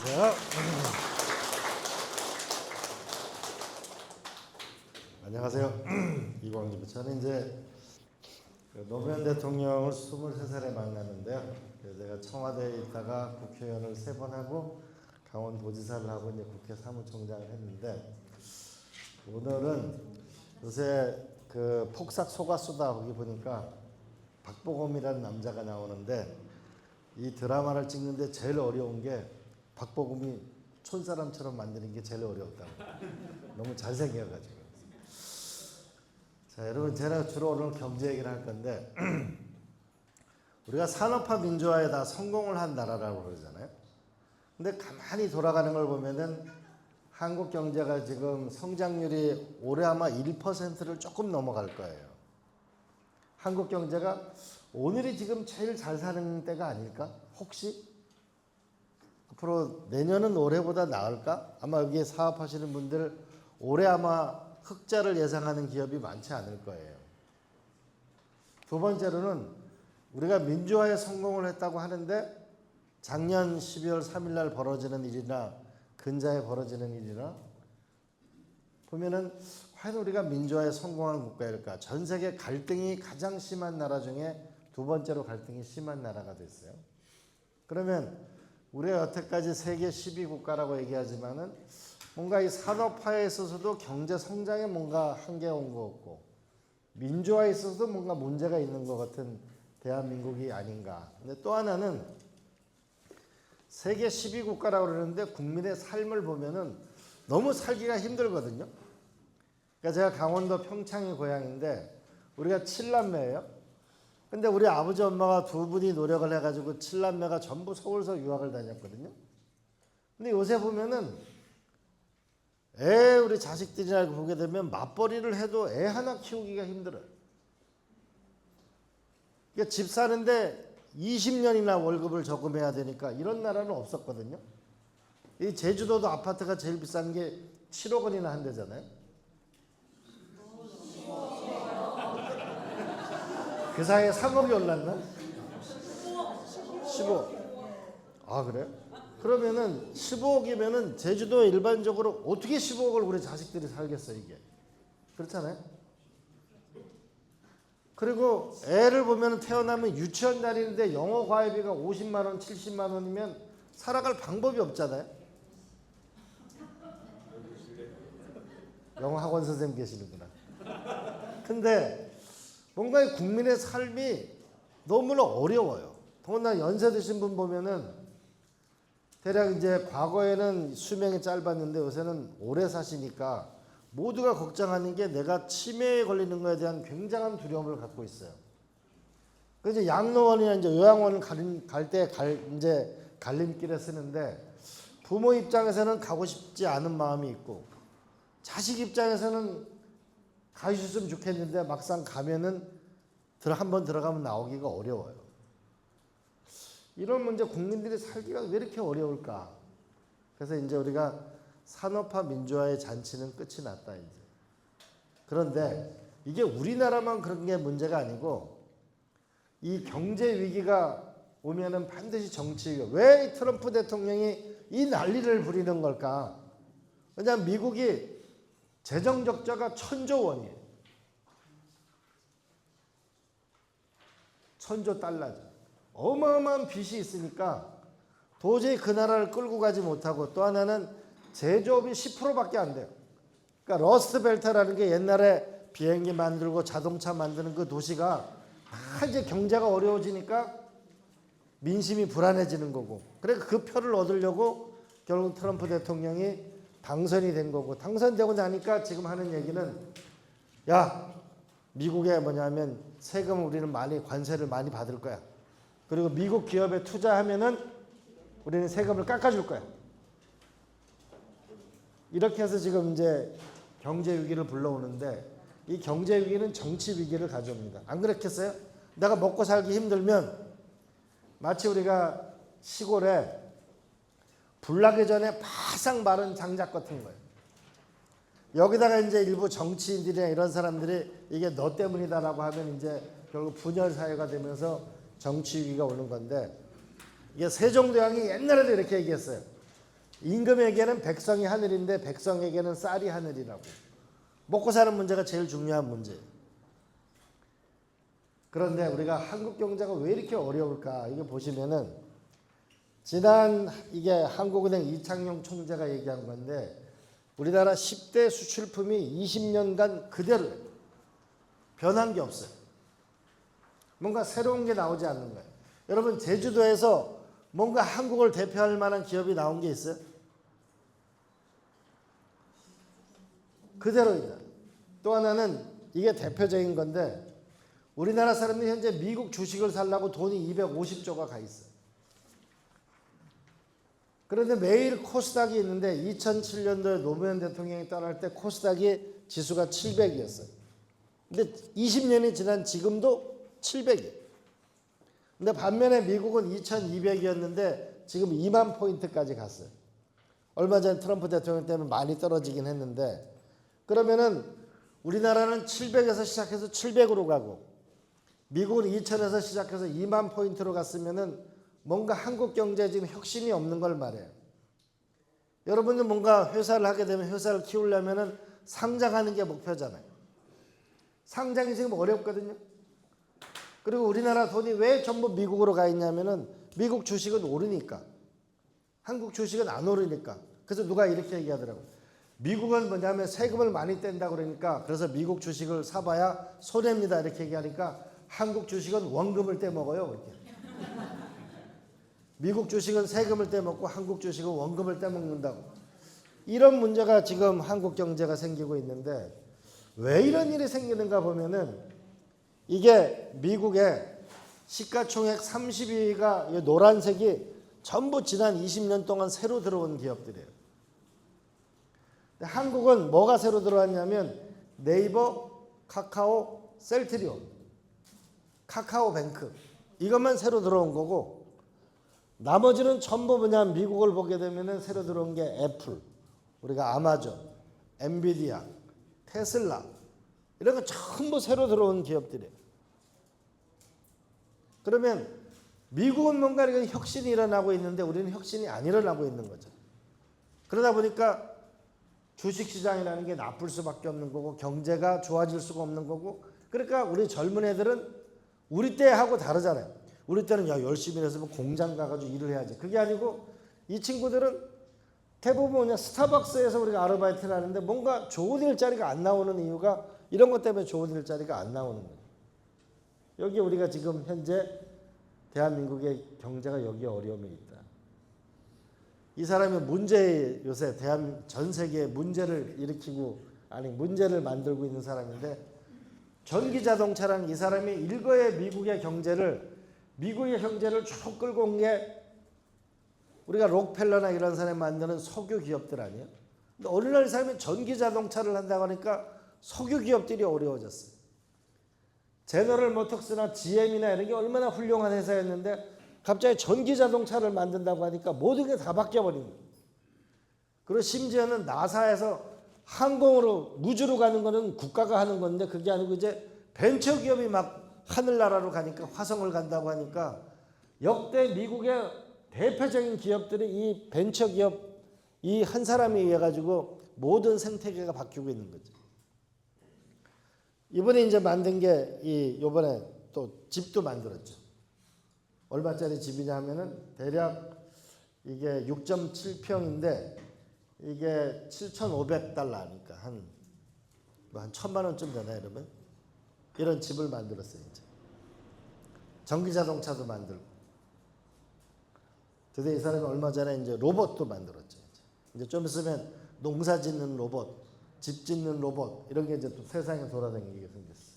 자, 안녕하세요. 이광입니다. 저는 이제 노무현 대통령을 23살에 만났는데요. 제가 청와대에 있다가 국회의원을 3번 하고 강원도지사를 하고 이제 국회 사무총장을 했는데, 오늘은 요새 그 폭삭 속았수다 거기 보니까 박보검이라는 남자가 나오는데, 이 드라마를 찍는데 제일 어려운 게 박보검이 촌사람처럼 만드는 게 제일 어려웠다고. 너무 잘생겨가지고. 자, 여러분, 제가 주로 오늘 경제 얘기를 할 건데, 우리가 산업화 민주화에 다 성공을 한 나라라고 그러잖아요. 근데 가만히 돌아가는 걸 보면은 한국 경제가 지금 성장률이 올해 아마 1%를 조금 넘어갈 거예요. 한국 경제가 오늘이 지금 제일 잘 사는 때가 아닐까? 혹시? 앞으로 내년은 올해보다 나을까? 아마 여기에 사업하시는 분들 올해 아마 흑자를 예상하는 기업이 많지 않을 거예요. 두 번째로는 우리가 민주화에 성공을 했다고 하는데, 작년 12월 3일 날 벌어지는 일이나 근자에 벌어지는 일이나 보면은 과연 우리가 민주화에 성공한 국가일까? 전 세계 갈등이 가장 심한 나라 중에 두 번째로 갈등이 심한 나라가 됐어요. 그러면 우리가 여태까지 세계 12국가라고 얘기하지만은 뭔가 이 산업화에 있어서도 경제 성장에 뭔가 한계가 온 것 같고, 민주화에 있어서도 뭔가 문제가 있는 것 같은 대한민국이 아닌가. 근데 또 하나는 세계 12국가라고 그러는데 국민의 삶을 보면은 너무 살기가 힘들거든요. 그러니까 제가 강원도 평창이 고향인데 우리가 7남매예요. 근데 우리 아버지 엄마가 두 분이 노력을 해가지고 7남매가 전부 서울서 유학을 다녔거든요. 근데 요새 보면은 우리 자식들이나 보게 되면 맞벌이를 해도 애 하나 키우기가 힘들어요. 그러니까 집 사는데 20년이나 월급을 저금해야 되니까 이런 나라는 없었거든요. 이 제주도도 아파트가 제일 비싼 게 7억 원이나 한대잖아요. 그 사이에 3억이 올랐나? 15. 아, 그래요? 그러면은 15억이면은 제주도에 일반적으로 어떻게 15억을 우리 자식들이 살겠어, 이게. 그렇잖아요? 그리고 애를 보면 태어나면 유치원 다니는데 영어 과외비가 50만 원, 70만 원이면 살아갈 방법이 없잖아요. 영어 학원 선생님 계시는구나. 근데 뭔가 이 국민의 삶이 너무나 어려워요. 더구나 연세 드신 분 보면은 대략 이제 과거에는 수명이 짧았는데 요새는 오래 사시니까 모두가 걱정하는 게 내가 치매에 걸리는 거에 대한 굉장한 두려움을 갖고 있어요. 그래서 양로원이나 이제 요양원 갈 때 이제 갈림길에 쓰는데, 부모 입장에서는 가고 싶지 않은 마음이 있고 자식 입장에서는 가주셨으면 좋겠는데 막상 가면은 한번 들어가면 나오기가 어려워요. 이런 문제, 국민들이 살기가 왜 이렇게 어려울까? 그래서 이제 우리가 산업화 민주화의 잔치는 끝이 났다 이제. 그런데 이게 우리나라만 그런 게 문제가 아니고, 이 경제 위기가 오면은 반드시 정치 위기. 왜 트럼프 대통령이 이 난리를 부리는 걸까? 왜냐하면 미국이 재정 적자가 1,000조 원이에요. 1,000조 달러죠. 어마어마한 빚이 있으니까 도저히 그 나라를 끌고 가지 못하고, 또 하나는 제조업이 10%밖에 안 돼요. 그러니까 러스트벨트라는 게 옛날에 비행기 만들고 자동차 만드는 그 도시가 다 이제 경제가 어려워지니까 민심이 불안해지는 거고, 그래서 그 표를 얻으려고 결국 트럼프 대통령이 당선이 된 거고, 당선되고 나니까 지금 하는 얘기는, 야, 미국에 뭐냐면 세금을 우리는 관세를 많이 받을 거야. 그리고 미국 기업에 투자하면은 우리는 세금을 깎아줄 거야. 이렇게 해서 지금 이제 경제 위기를 불러오는데, 이 경제 위기는 정치 위기를 가져옵니다. 안 그렇겠어요? 내가 먹고 살기 힘들면 마치 우리가 시골에 불 나기 전에 바싹 마른 장작 같은 거예요. 여기다가 이제 일부 정치인들이나 이런 사람들이 이게 너 때문이다라고 하면 이제 결국 분열 사회가 되면서 정치 위기가 오는 건데, 이게 세종대왕이 옛날에도 이렇게 얘기했어요. 임금에게는 백성이 하늘인데 백성에게는 쌀이 하늘이라고. 먹고 사는 문제가 제일 중요한 문제예요. 그런데 우리가 한국 경제가 왜 이렇게 어려울까? 이거 보시면은 지난 이게 한국은행 이창용 총재가 얘기한 건데 우리나라 10대 수출품이 20년간 그대로 변한 게 없어요. 뭔가 새로운 게 나오지 않는 거예요. 여러분 제주도에서 뭔가 한국을 대표할 만한 기업이 나온 게 있어요? 그대로이다. 또 하나는 이게 대표적인 건데 우리나라 사람들이 현재 미국 주식을 살려고 돈이 250조가 가 있어요. 그런데 매일 코스닥이 있는데 2007년도에 노무현 대통령이 떠날 때 코스닥이 지수가 700이었어요. 근데 20년이 지난 지금도 700이에요. 근데 반면에 미국은 2200이었는데 지금 2만 포인트까지 갔어요. 얼마 전 트럼프 대통령 때문에 많이 떨어지긴 했는데 그러면은 우리나라는 700에서 시작해서 700으로 가고 미국은 2000에서 시작해서 2만 포인트로 갔으면은 뭔가 한국 경제에 지금 혁신이 없는 걸 말해요. 여러분들 뭔가 회사를 하게 되면 회사를 키우려면은 상장하는 게 목표잖아요. 상장이 지금 어렵거든요. 그리고 우리나라 돈이 왜 전부 미국으로 가 있냐면은 미국 주식은 오르니까. 한국 주식은 안 오르니까. 그래서 누가 이렇게 얘기하더라고요. 미국은 뭐냐면 세금을 많이 뗀다 그러니까 그래서 미국 주식을 사봐야 손해입니다. 이렇게 얘기하니까 한국 주식은 원금을 떼먹어요. 이렇게. 미국 주식은 세금을 떼먹고 한국 주식은 원금을 떼먹는다고. 이런 문제가 지금 한국 경제가 생기고 있는데 왜 이런 일이 생기는가 보면은 이게 미국의 시가총액 30위가 노란색이 전부 지난 20년 동안 새로 들어온 기업들이에요. 한국은 뭐가 새로 들어왔냐면 네이버, 카카오, 셀트리온, 카카오뱅크 이것만 새로 들어온 거고 나머지는 전부 뭐냐 미국을 보게 되면은 새로 들어온 게 애플, 우리가 아마존, 엔비디아, 테슬라 이런 거 전부 새로 들어온 기업들이에요. 그러면 미국은 뭔가 이렇게 혁신이 일어나고 있는데 우리는 혁신이 안 일어나고 있는 거죠. 그러다 보니까 주식시장이라는 게 나쁠 수밖에 없는 거고 경제가 좋아질 수가 없는 거고 그러니까 우리 젊은 애들은 우리 때하고 다르잖아요. 우리 때는 야 열심히 해서 공장 가가지고 일을 해야지. 그게 아니고 이 친구들은 대부분 뭐냐 스타벅스에서 우리가 아르바이트를 하는데 뭔가 좋은 일자리가 안 나오는 이유가 이런 것 때문에 좋은 일자리가 안 나오는 거예요. 여기 우리가 지금 현재 대한민국의 경제가 여기에 어려움이 있다. 이 사람이 요새 전 세계에 문제를 일으키고 아니 문제를 만들고 있는 사람인데 전기자동차라는 이 사람이 일거에 미국의 경제를 쭉 끌고 온 게 우리가 록펠러나 이런 사람이 만드는 석유 기업들 아니에요? 근데 어느 날 이 사람이 전기자동차를 한다고 하니까 석유 기업들이 어려워졌어요. 제너럴 모터스나 GM이나 이런 게 얼마나 훌륭한 회사였는데 갑자기 전기자동차를 만든다고 하니까 모든 게 다 바뀌어버린 거예요. 그리고 심지어는 나사에서 항공으로 무주로 가는 거는 국가가 하는 건데 그게 아니고 이제 벤처기업이 막 하늘나라로 가니까 화성을 간다고 하니까 역대 미국의 대표적인 기업들이 이 벤처기업 이 한 사람에 의해 가지고 모든 생태계가 바뀌고 있는 거죠. 이번에 이제 만든 게 이번에 또 집도 만들었죠. 얼마짜리 집이냐 하면은 대략 이게 6.7평인데 이게 7,500달러니까 한 1,000만 원쯤 되나 여러분? 이런 집을 만들었어요. 이제 전기자동차도 만들고 드디어 이 사람이 얼마 전에 이제 로봇도 만들었죠. 이제 좀 있으면 농사 짓는 로봇, 집 짓는 로봇 이런 게 이제 또 세상에 돌아다니게 생겼어요.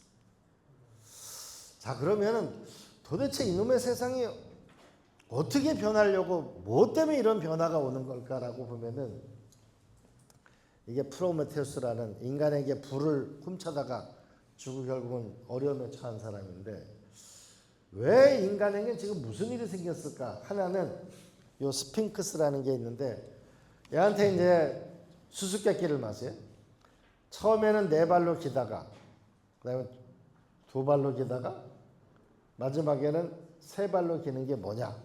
자 그러면은 도대체 이놈의 세상이 어떻게 변하려고 뭐 때문에 이런 변화가 오는 걸까라고 보면은 이게 프로메테우스라는 인간에게 불을 훔쳐다가 죽고 결국은 어려움에 처한 사람인데 왜 인간에게 지금 무슨 일이 생겼을까? 하나는 요 스핑크스라는 게 있는데 얘한테 이제 수수께끼를 마세요. 처음에는 4발로 기다가 그다음에 2발로 기다가 마지막에는 3발로 기는 게 뭐냐?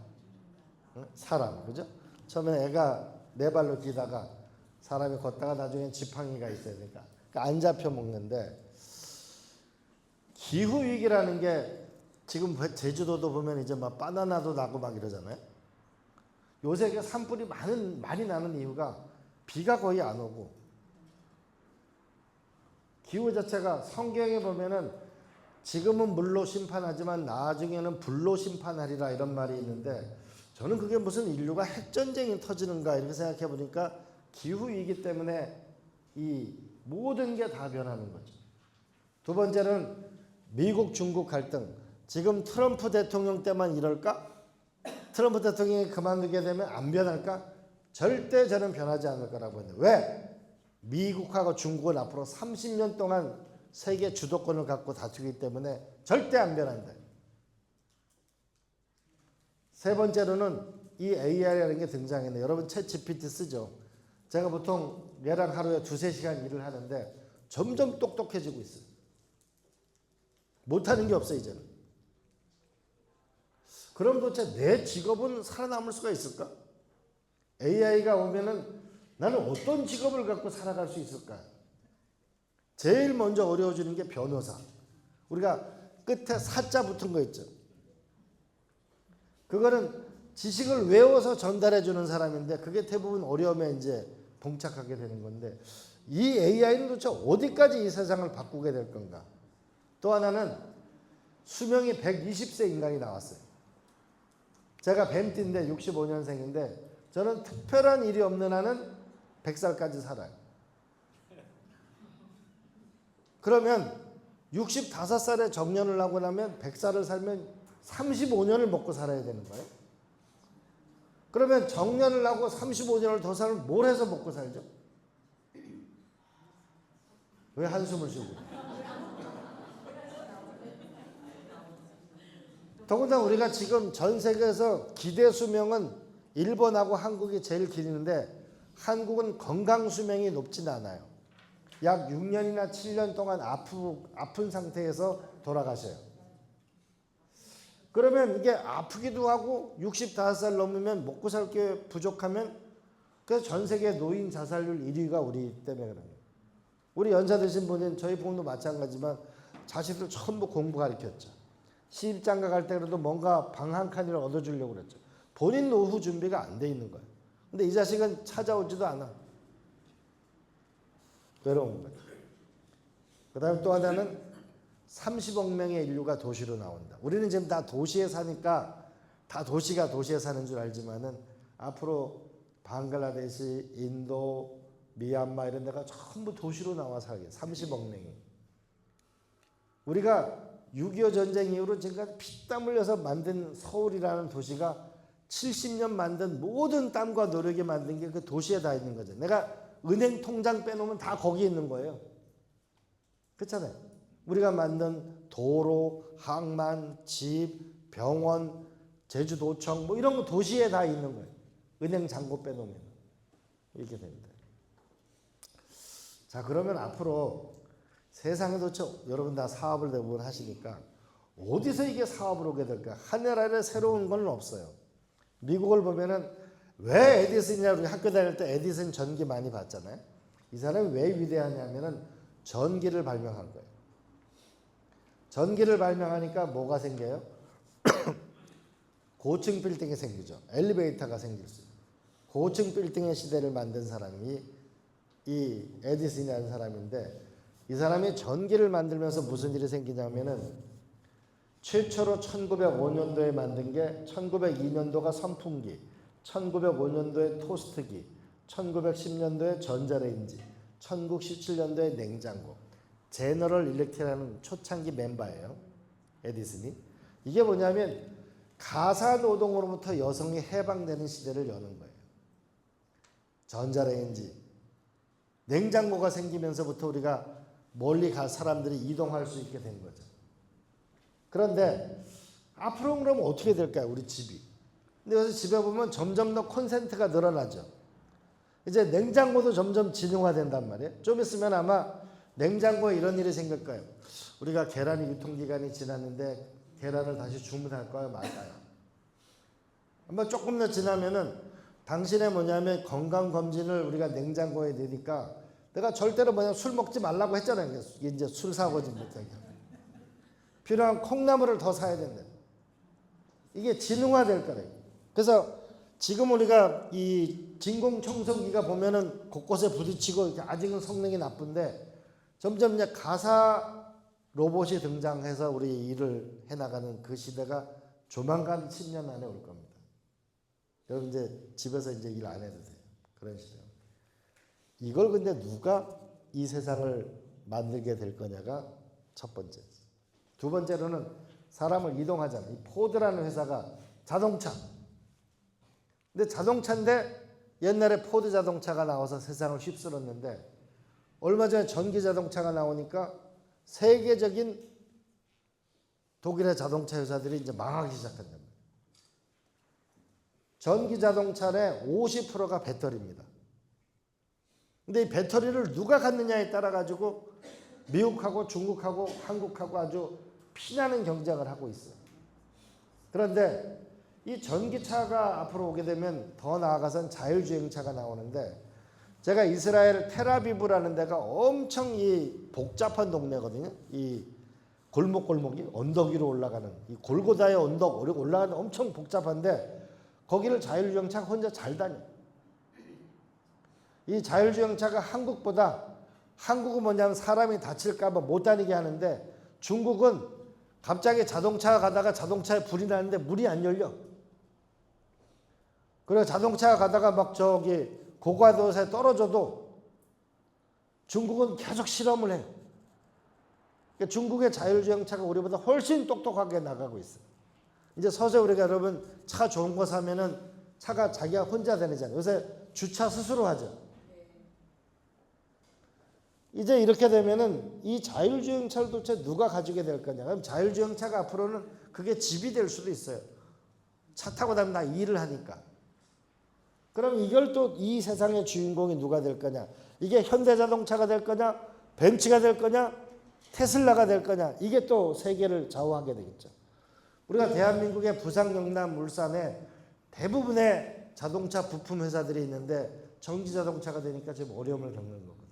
사람, 그죠? 처음에 애가 네 발로 기다가 사람이 걷다가 나중엔 지팡이가 있어야 되니까 그러니까 안 잡혀 먹는데 기후 위기라는 게 지금 제주도도 보면 이제 막 바나나도 나고 막 이러잖아요. 요새 그 산불이 많이 나는 이유가 비가 거의 안 오고 기후 자체가 성경에 보면은 지금은 물로 심판하지만 나중에는 불로 심판하리라 이런 말이 있는데 저는 그게 무슨 인류가 핵전쟁이 터지는가 이렇게 생각해 보니까 기후 위기 때문에 이 모든 게 다 변하는 거죠. 두 번째는 미국 중국 갈등. 지금 트럼프 대통령 때만 이럴까? 트럼프 대통령이 그만두게 되면 안 변할까? 절대 저는 변하지 않을 거라고 했는데 왜? 미국하고 중국은 앞으로 30년 동안 세계 주도권을 갖고 다투기 때문에 절대 안 변한다. 세 번째로는 이 AI라는 게 등장했네요. 여러분 챗 GPT 쓰죠? 제가 보통 얘랑 하루에 2-3시간 일을 하는데 점점 똑똑해지고 있어요. 못하는 게 없어요 이제는. 그럼 도대체 내 직업은 살아남을 수가 있을까? AI가 오면은 나는 어떤 직업을 갖고 살아갈 수 있을까? 제일 먼저 어려워지는 게 변호사. 우리가 끝에 사자 붙은 거 있죠. 그거는 지식을 외워서 전달해 주는 사람인데 그게 대부분 어려움에 이제 봉착하게 되는 건데 이 AI는 도대체 어디까지 이 세상을 바꾸게 될 건가? 또 하나는 수명이 120세 인간이 나왔어요. 제가 뱀띠인데 65년생인데 저는 특별한 일이 없는 한은 100살까지 살아요. 그러면 65살에 정년을 하고 나면 100살을 살면 35년을 먹고 살아야 되는 거예요. 그러면 정년을 하고 35년을 더 살면 뭘 해서 먹고 살죠? 왜 한숨을 쉬고? 더군다나 우리가 지금 전 세계에서 기대 수명은 일본하고 한국이 제일 길는데 한국은 건강 수명이 높진 않아요. 약 6년이나 7년 동안 아픈 상태에서 돌아가셔요. 그러면 이게 아프기도 하고 65살 넘으면 먹고 살 게 부족하면 그래서 전 세계 노인 자살률 1위가 우리 때문에 그래요. 우리 연세 드신 분은 저희 부모도 마찬가지지만 자식들 전부 공부 가르쳤죠. 시집장가 갈 때 그래도 뭔가 방 한 칸을 얻어주려고 그랬죠. 본인 노후 준비가 안 돼 있는 거예요. 근데 이 자식은 찾아오지도 않아. 외로운 거죠. 그 다음에 또 하나는 30억 명의 인류가 도시로 나온다. 우리는 지금 다 도시에 사니까 다 도시가 도시에 사는 줄 알지만은 앞으로 방글라데시, 인도, 미얀마 이런 데가 전부 도시로 나와 살게. 30억 명이. 우리가 6.25 전쟁 이후로 지금까지 피땀 흘려서 만든 서울이라는 도시가 70년 만든 모든 땀과 노력이 만든 게 그 도시에 다 있는 거죠. 내가 은행 통장 빼놓으면 다 거기 있는 거예요. 그렇잖아요. 우리가 만든 도로, 항만, 집, 병원, 제주도청 뭐 이런 거 도시에 다 있는 거예요. 은행 잔고 빼놓으면 이렇게 됩니다. 자, 그러면 앞으로 세상에 도대체 여러분 다 사업을 대부분 하시니까 어디서 이게 사업을 오게 될까? 하늘 아래 새로운 건 없어요. 미국을 보면은 왜 에디슨이냐, 우리 학교 다닐 때 에디슨 전기 많이 봤잖아요. 이 사람이 왜 위대하냐면은 전기를 발명한 거예요. 전기를 발명하니까 뭐가 생겨요? 고층 빌딩이 생기죠. 엘리베이터가 생길 수 있어요. 고층 빌딩의 시대를 만든 사람이 이 에디슨이라는 사람인데 이 사람이 전기를 만들면서 무슨 일이 생기냐면은 최초로 1905년도에 만든 게 1902년도가 선풍기, 1905년도에 토스트기, 1910년도에 전자레인지, 1917년도에 냉장고, 제너럴 일렉트릭이라는 초창기 멤버예요. 에디슨이. 이게 뭐냐면 가사 노동으로부터 여성이 해방되는 시대를 여는 거예요. 전자레인지, 냉장고가 생기면서부터 우리가 멀리 갈 사람들이 이동할 수 있게 된 거죠. 그런데 앞으로 그러면 어떻게 될까요? 우리 집이. 근데 여기서 집에 보면 점점 더 콘센트가 늘어나죠. 이제 냉장고도 점점 지능화된단 말이에요. 좀 있으면 아마 냉장고에 이런 일이 생길 거예요. 우리가 계란이 유통기간이 지났는데 계란을 다시 주문할까요? 말까요? 아마 조금 더 지나면은 당신의 뭐냐면 건강검진을 우리가 냉장고에 넣으니까 내가 절대로 뭐냐 술 먹지 말라고 했잖아요. 이제 술 사고지 못하게. 필요한 콩나물을 더 사야 된다. 이게 지능화될 거래요. 그래서 지금 우리가 이 진공청소기가 보면은 곳곳에 부딪히고 아직은 성능이 나쁜데 점점 이제 가사 로봇이 등장해서 우리 일을 해나가는 그 시대가 조만간 10년 안에 올 겁니다. 여러분 이제 집에서 이제 일 안 해도 돼요. 그런 시대. 이걸 근데 누가 이 세상을 만들게 될 거냐가 첫 번째. 두 번째로는 사람을 이동하잖아요. 이 포드라는 회사가 자동차. 근데 자동차인데 옛날에 포드 자동차가 나와서 세상을 휩쓸었는데 얼마 전에 전기 자동차가 나오니까 세계적인 독일의 자동차 회사들이 이제 망하기 시작한단 말이에요. 전기 자동차의 50%가 배터리입니다. 근데 이 배터리를 누가 갖느냐에 따라 가지고 미국하고 중국하고 한국하고 아주 피나는 경쟁을 하고 있어요. 그런데 이 전기차가 앞으로 오게 되면 더 나아가선 자율주행차가 나오는데 제가 이스라엘 텔아비브라는 데가 엄청 이 복잡한 동네거든요. 이 골목골목이 언덕 위로 올라가는 이 골고다의 언덕 올라가는 엄청 복잡한데 거기를 자율주행차가 혼자 잘 다녀. 이 자율주행차가 한국은 뭐냐면 사람이 다칠까 봐 못 다니게 하는데 중국은 갑자기 자동차가 가다가 자동차에 불이 나는데 문이 안 열려. 그리고 자동차가 가다가 막 저기 고가도로에 떨어져도 중국은 계속 실험을 해요. 그러니까 중국의 자율주행차가 우리보다 훨씬 똑똑하게 나가고 있어요. 이제 서서히 우리가 여러분 차 좋은 거 사면은 차가 자기가 혼자 다니잖아요. 요새 주차 스스로 하죠. 이제 이렇게 되면은 이 자율주행차를 도대체 누가 가지게 될 거냐. 그럼 자율주행차가 앞으로는 그게 집이 될 수도 있어요. 차 타고 다니면 나 일을 하니까. 그럼 이걸 또 이 세상의 주인공이 누가 될 거냐. 이게 현대자동차가 될 거냐, 벤츠가 될 거냐, 테슬라가 될 거냐. 이게 또 세계를 좌우하게 되겠죠. 우리가 대한민국의 부산, 경남, 울산에 대부분의 자동차 부품 회사들이 있는데 전기자동차가 되니까 지금 어려움을 겪는 거거든요.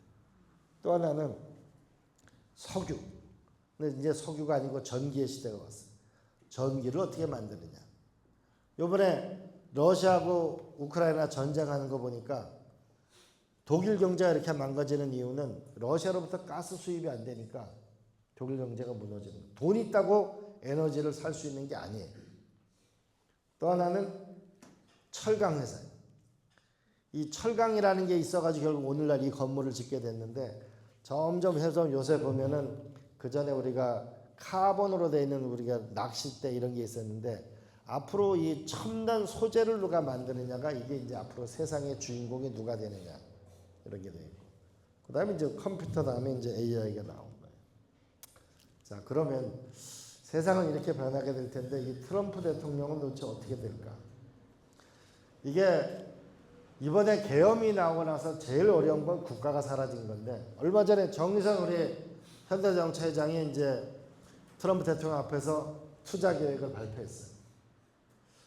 또 하나는 석유. 근데 이제 석유가 아니고 전기의 시대가 왔어요. 전기를 어떻게 만드느냐. 요번에 러시아하고 우크라이나 전쟁하는 거 보니까 독일 경제가 이렇게 망가지는 이유는 러시아로부터 가스 수입이 안 되니까 독일 경제가 무너지는 거예요. 돈 있다고 에너지를 살 수 있는 게 아니에요. 또 하나는 철강 회사예요. 이 철강이라는 게 있어가지고 결국 오늘날 이 건물을 짓게 됐는데 점점 해서 요새 보면은 그 전에 우리가 카본으로 되어 있는 우리가 낚싯대 이런 게 있었는데 앞으로 이 첨단 소재를 누가 만드느냐가 이게 이제 앞으로 세상의 주인공이 누가 되느냐 이런 게 되어 있고 그 다음에 이제 컴퓨터 다음에 이제 AI가 나온 거예요. 자 그러면 세상은 이렇게 변하게 될 텐데 이 트럼프 대통령은 도대체 어떻게 될까? 이게 이번에 계엄이 나오고 나서 제일 어려운 건 국가가 사라진 건데 얼마 전에 정의선 우리 현대자동차 회장이 이제 트럼프 대통령 앞에서 투자 계획을 발표했어요.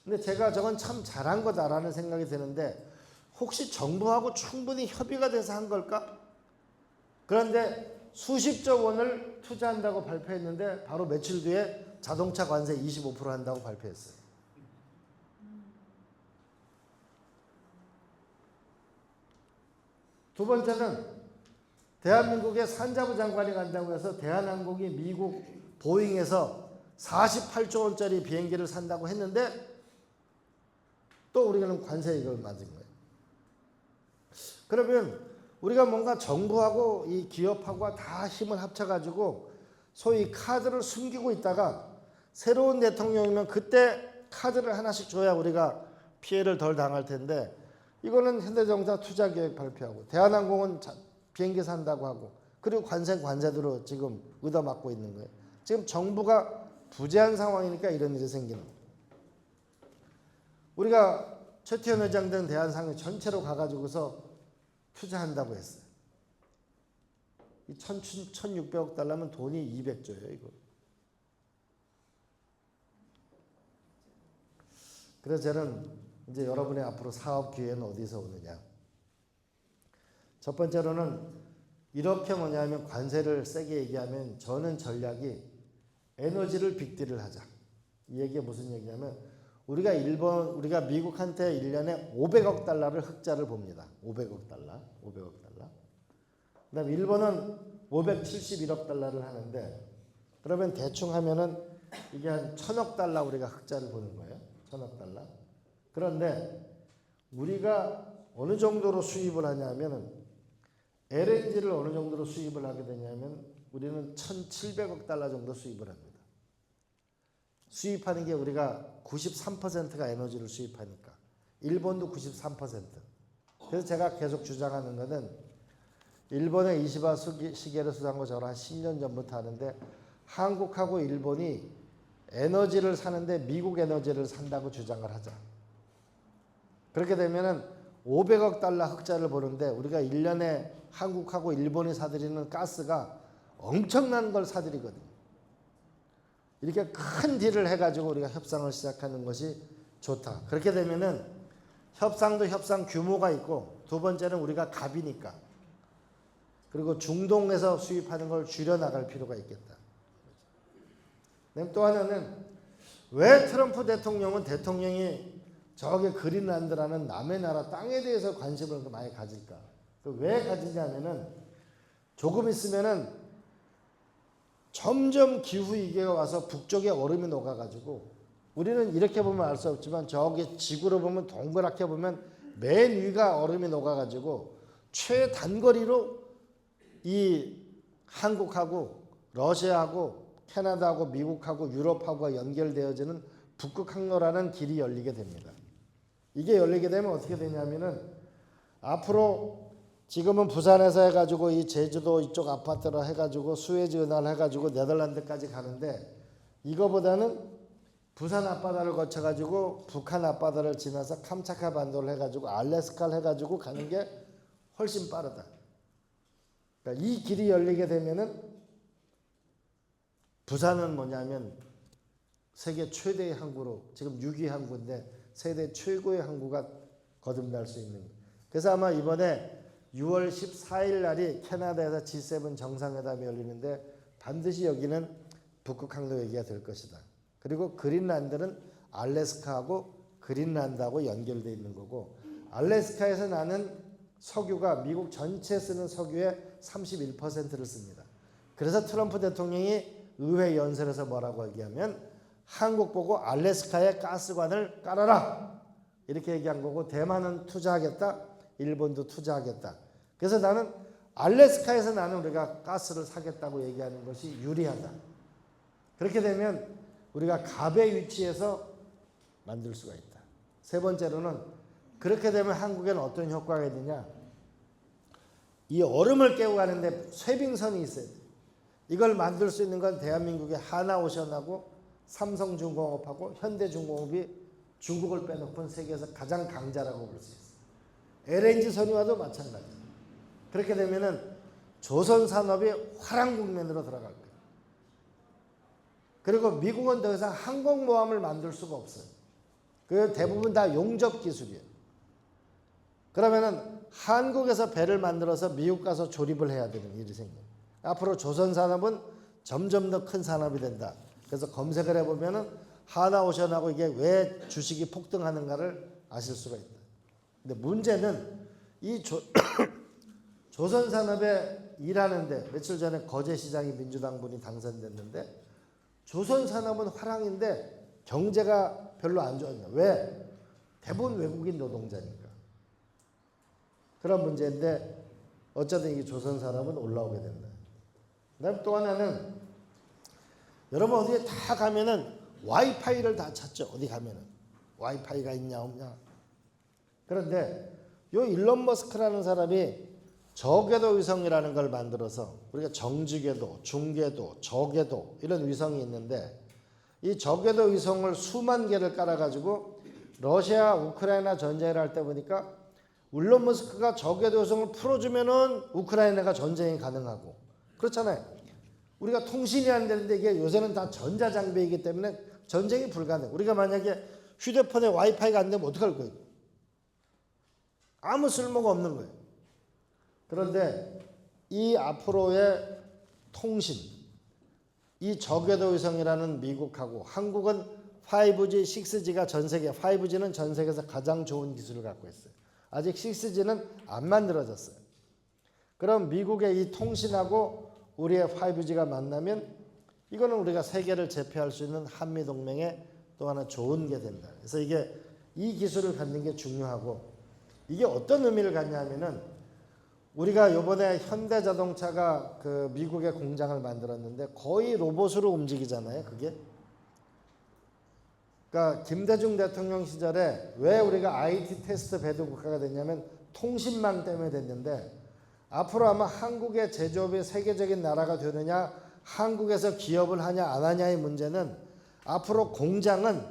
근데 제가 저건 참 잘한 거다라는 생각이 드는데 혹시 정부하고 충분히 협의가 돼서 한 걸까? 그런데 수십조 원을 투자한다고 발표했는데 바로 며칠 뒤에 자동차 관세 25% 한다고 발표했어요. 두 번째는 대한민국의 산자부 장관이 간다고 해서 대한항공이 미국 보잉에서 48조 원짜리 비행기를 산다고 했는데 또 우리는 관세 이걸 맞은 거예요. 그러면 우리가 뭔가 정부하고 이 기업하고 다 힘을 합쳐가지고 소위 카드를 숨기고 있다가 새로운 대통령이면 그때 카드를 하나씩 줘야 우리가 피해를 덜 당할 텐데 이거는 현대자동차 투자계획 발표하고 대한항공은 비행기 산다고 하고 그리고 관세대로 지금 얻어맞고 있는 거예요. 지금 정부가 부재한 상황이니까 이런 일이 생기는 거예요. 우리가 최태원 회장 등 대한상회 전체로 가가지고서 투자한다고 했어요. 이 1,600억 달러면 돈이 200조예요, 이거. 그래서 저는 이제 여러분의 앞으로 사업 기회는 어디서 오느냐? 첫 번째로는 이렇게 뭐냐면 관세를 세게 얘기하면 저는 전략이 에너지를 빅딜을 하자. 이 얘기가 무슨 얘기냐면 우리가 미국한테 1년에 500억 달러를 흑자를 봅니다. 500억 달러. 그다음에 일본은 571억 달러를 하는데 그러면 대충 하면은 이게 한 1000억 달러 우리가 흑자를 보는 거예요. 1000억 달러. 그런데 우리가 어느 정도로 수입을 하냐면은 LNG를 어느 정도로 수입을 하게 되냐면 우리는 1700억 달러 정도 수입을 합니다. 수입하는 게 우리가 93%가 에너지를 수입하니까. 일본도 93%. 그래서 제가 계속 주장하는 것은 일본의 이시바 시게루 수상고 저랑 한 10년 전부터 하는데 한국하고 일본이 에너지를 사는데 미국 에너지를 산다고 주장을 하자. 그렇게 되면은 500억 달러 흑자를 보는데 우리가 1년에 한국하고 일본이 사들이는 가스가 엄청난 걸 사들이거든요. 이렇게 큰 딜을 해가지고 우리가 협상을 시작하는 것이 좋다. 그렇게 되면은 협상도 협상 규모가 있고 두 번째는 우리가 갑이니까 그리고 중동에서 수입하는 걸 줄여나갈 필요가 있겠다. 또 하나는 왜 트럼프 대통령은 대통령이 저기 그린란드라는 남의 나라 땅에 대해서 관심을 많이 가질까? 왜 가지냐면은 조금 있으면은 점점 기후 위기가 와서 북쪽에 얼음이 녹아가지고 우리는 이렇게 보면 알 수 없지만 저기 지구로 보면 동그랗게 보면 맨 위가 얼음이 녹아가지고 최단거리로 이 한국하고 러시아하고 캐나다하고 미국하고 유럽하고 연결되어지는 북극 항로라는 길이 열리게 됩니다. 이게 열리게 되면 어떻게 되냐면은 앞으로 지금은 부산에서 해가지고 이 제주도 이쪽 아파트로 해가지고 수에즈 운하를 해가지고 네덜란드까지 가는데 이거보다는 부산 앞바다를 거쳐가지고 북한 앞바다를 지나서 캄차카 반도를 해가지고 알래스카를 해가지고 가는 게 훨씬 빠르다. 그러니까 이 길이 열리게 되면은 부산은 뭐냐면 세계 최대의 항구로 지금 6위 항구인데 세계 최고의 항구가 거듭날 수 있는 거예요. 그래서 아마 이번에 6월 14일 날이 캐나다에서 G7 정상회담이 열리는데 반드시 여기는 북극 항로 얘기가 될 것이다. 그리고 그린란드는 알래스카하고 그린란드하고 연결되어 있는 거고 알래스카에서 나는 석유가 미국 전체 쓰는 석유의 31%를 씁니다. 그래서 트럼프 대통령이 의회 연설에서 뭐라고 얘기하면 한국 보고 알래스카에 가스관을 깔아라 이렇게 얘기한 거고 대만은 투자하겠다. 일본도 투자하겠다. 그래서 나는 알래스카에서 나는 우리가 가스를 사겠다고 얘기하는 것이 유리하다. 그렇게 되면 우리가 갑의 위치에서 만들 수가 있다. 세 번째로는 그렇게 되면 한국에는 어떤 효과가 있느냐. 이 얼음을 깨고 가는데 쇄빙선이 있어야 돼. 이걸 만들 수 있는 건 대한민국의 하나오션하고 삼성중공업하고 현대중공업이 중국을 빼놓고는 세계에서 가장 강자라고 볼 수 있어요. LNG 선유화도 마찬가지예요. 그렇게 되면은 조선 산업이 화랑국면으로 들어갈 거예요. 그리고 미국은 더 이상 항공모함을 만들 수가 없어요. 그 대부분 다 용접 기술이에요. 그러면은 한국에서 배를 만들어서 미국 가서 조립을 해야 되는 일이 생겨요. 앞으로 조선 산업은 점점 더 큰 산업이 된다. 그래서 검색을 해보면은 하나오션하고 이게 왜 주식이 폭등하는가를 아실 수가 있다. 근데 문제는 이 조선 산업에 일하는데 며칠 전에 거제시장이 민주당 분이 당선됐는데 조선 산업은 화랑인데 경제가 별로 안 좋아요. 왜? 대부분 외국인 노동자니까. 그런 문제인데 어쨌든 이 조선 산업은 올라오게 된다. 그다음 또 하나는 여러분 어디에 다 가면은 와이파이를 다 찾죠. 어디 가면은 와이파이가 있냐 없냐. 그런데 요 일론 머스크라는 사람이 저궤도 위성이라는 걸 만들어서 우리가 정지궤도, 중궤도, 저궤도 이런 위성이 있는데 이 저궤도 위성을 수만 개를 깔아가지고 러시아 우크라이나 전쟁을 할 때 보니까 일론 머스크가 저궤도 위성을 풀어주면은 우크라이나가 전쟁이 가능하고 그렇잖아요. 우리가 통신이 안 되는데 이게 요새는 다 전자장비이기 때문에 전쟁이 불가능. 우리가 만약에 휴대폰에 와이파이가 안 되면 어떡할 거예요? 아무 쓸모가 없는 거예요. 그런데 이 앞으로의 통신, 이 저궤도 위성이라는 미국하고 한국은 5G, 6G가 전 세계, 5G는 전 세계에서 가장 좋은 기술을 갖고 있어요. 아직 6G는 안 만들어졌어요. 그럼 미국의 이 통신하고 우리의 5G가 만나면 이거는 우리가 세계를 제패할 수 있는 한미동맹의 또 하나 좋은 게 된다. 그래서 이게 이 기술을 갖는 게 중요하고, 이게 어떤 의미를 갖냐면은 우리가 요번에 현대자동차가 그 미국의 공장을 만들었는데 거의 로봇으로 움직이잖아요. 그게. 그러니까 김대중 대통령 시절에 왜 우리가 IT 테스트 배드 국가가 됐냐면 통신망 때문에 됐는데, 앞으로 아마 한국의 제조업이 세계적인 나라가 되느냐, 한국에서 기업을 하냐 안 하냐의 문제는, 앞으로 공장은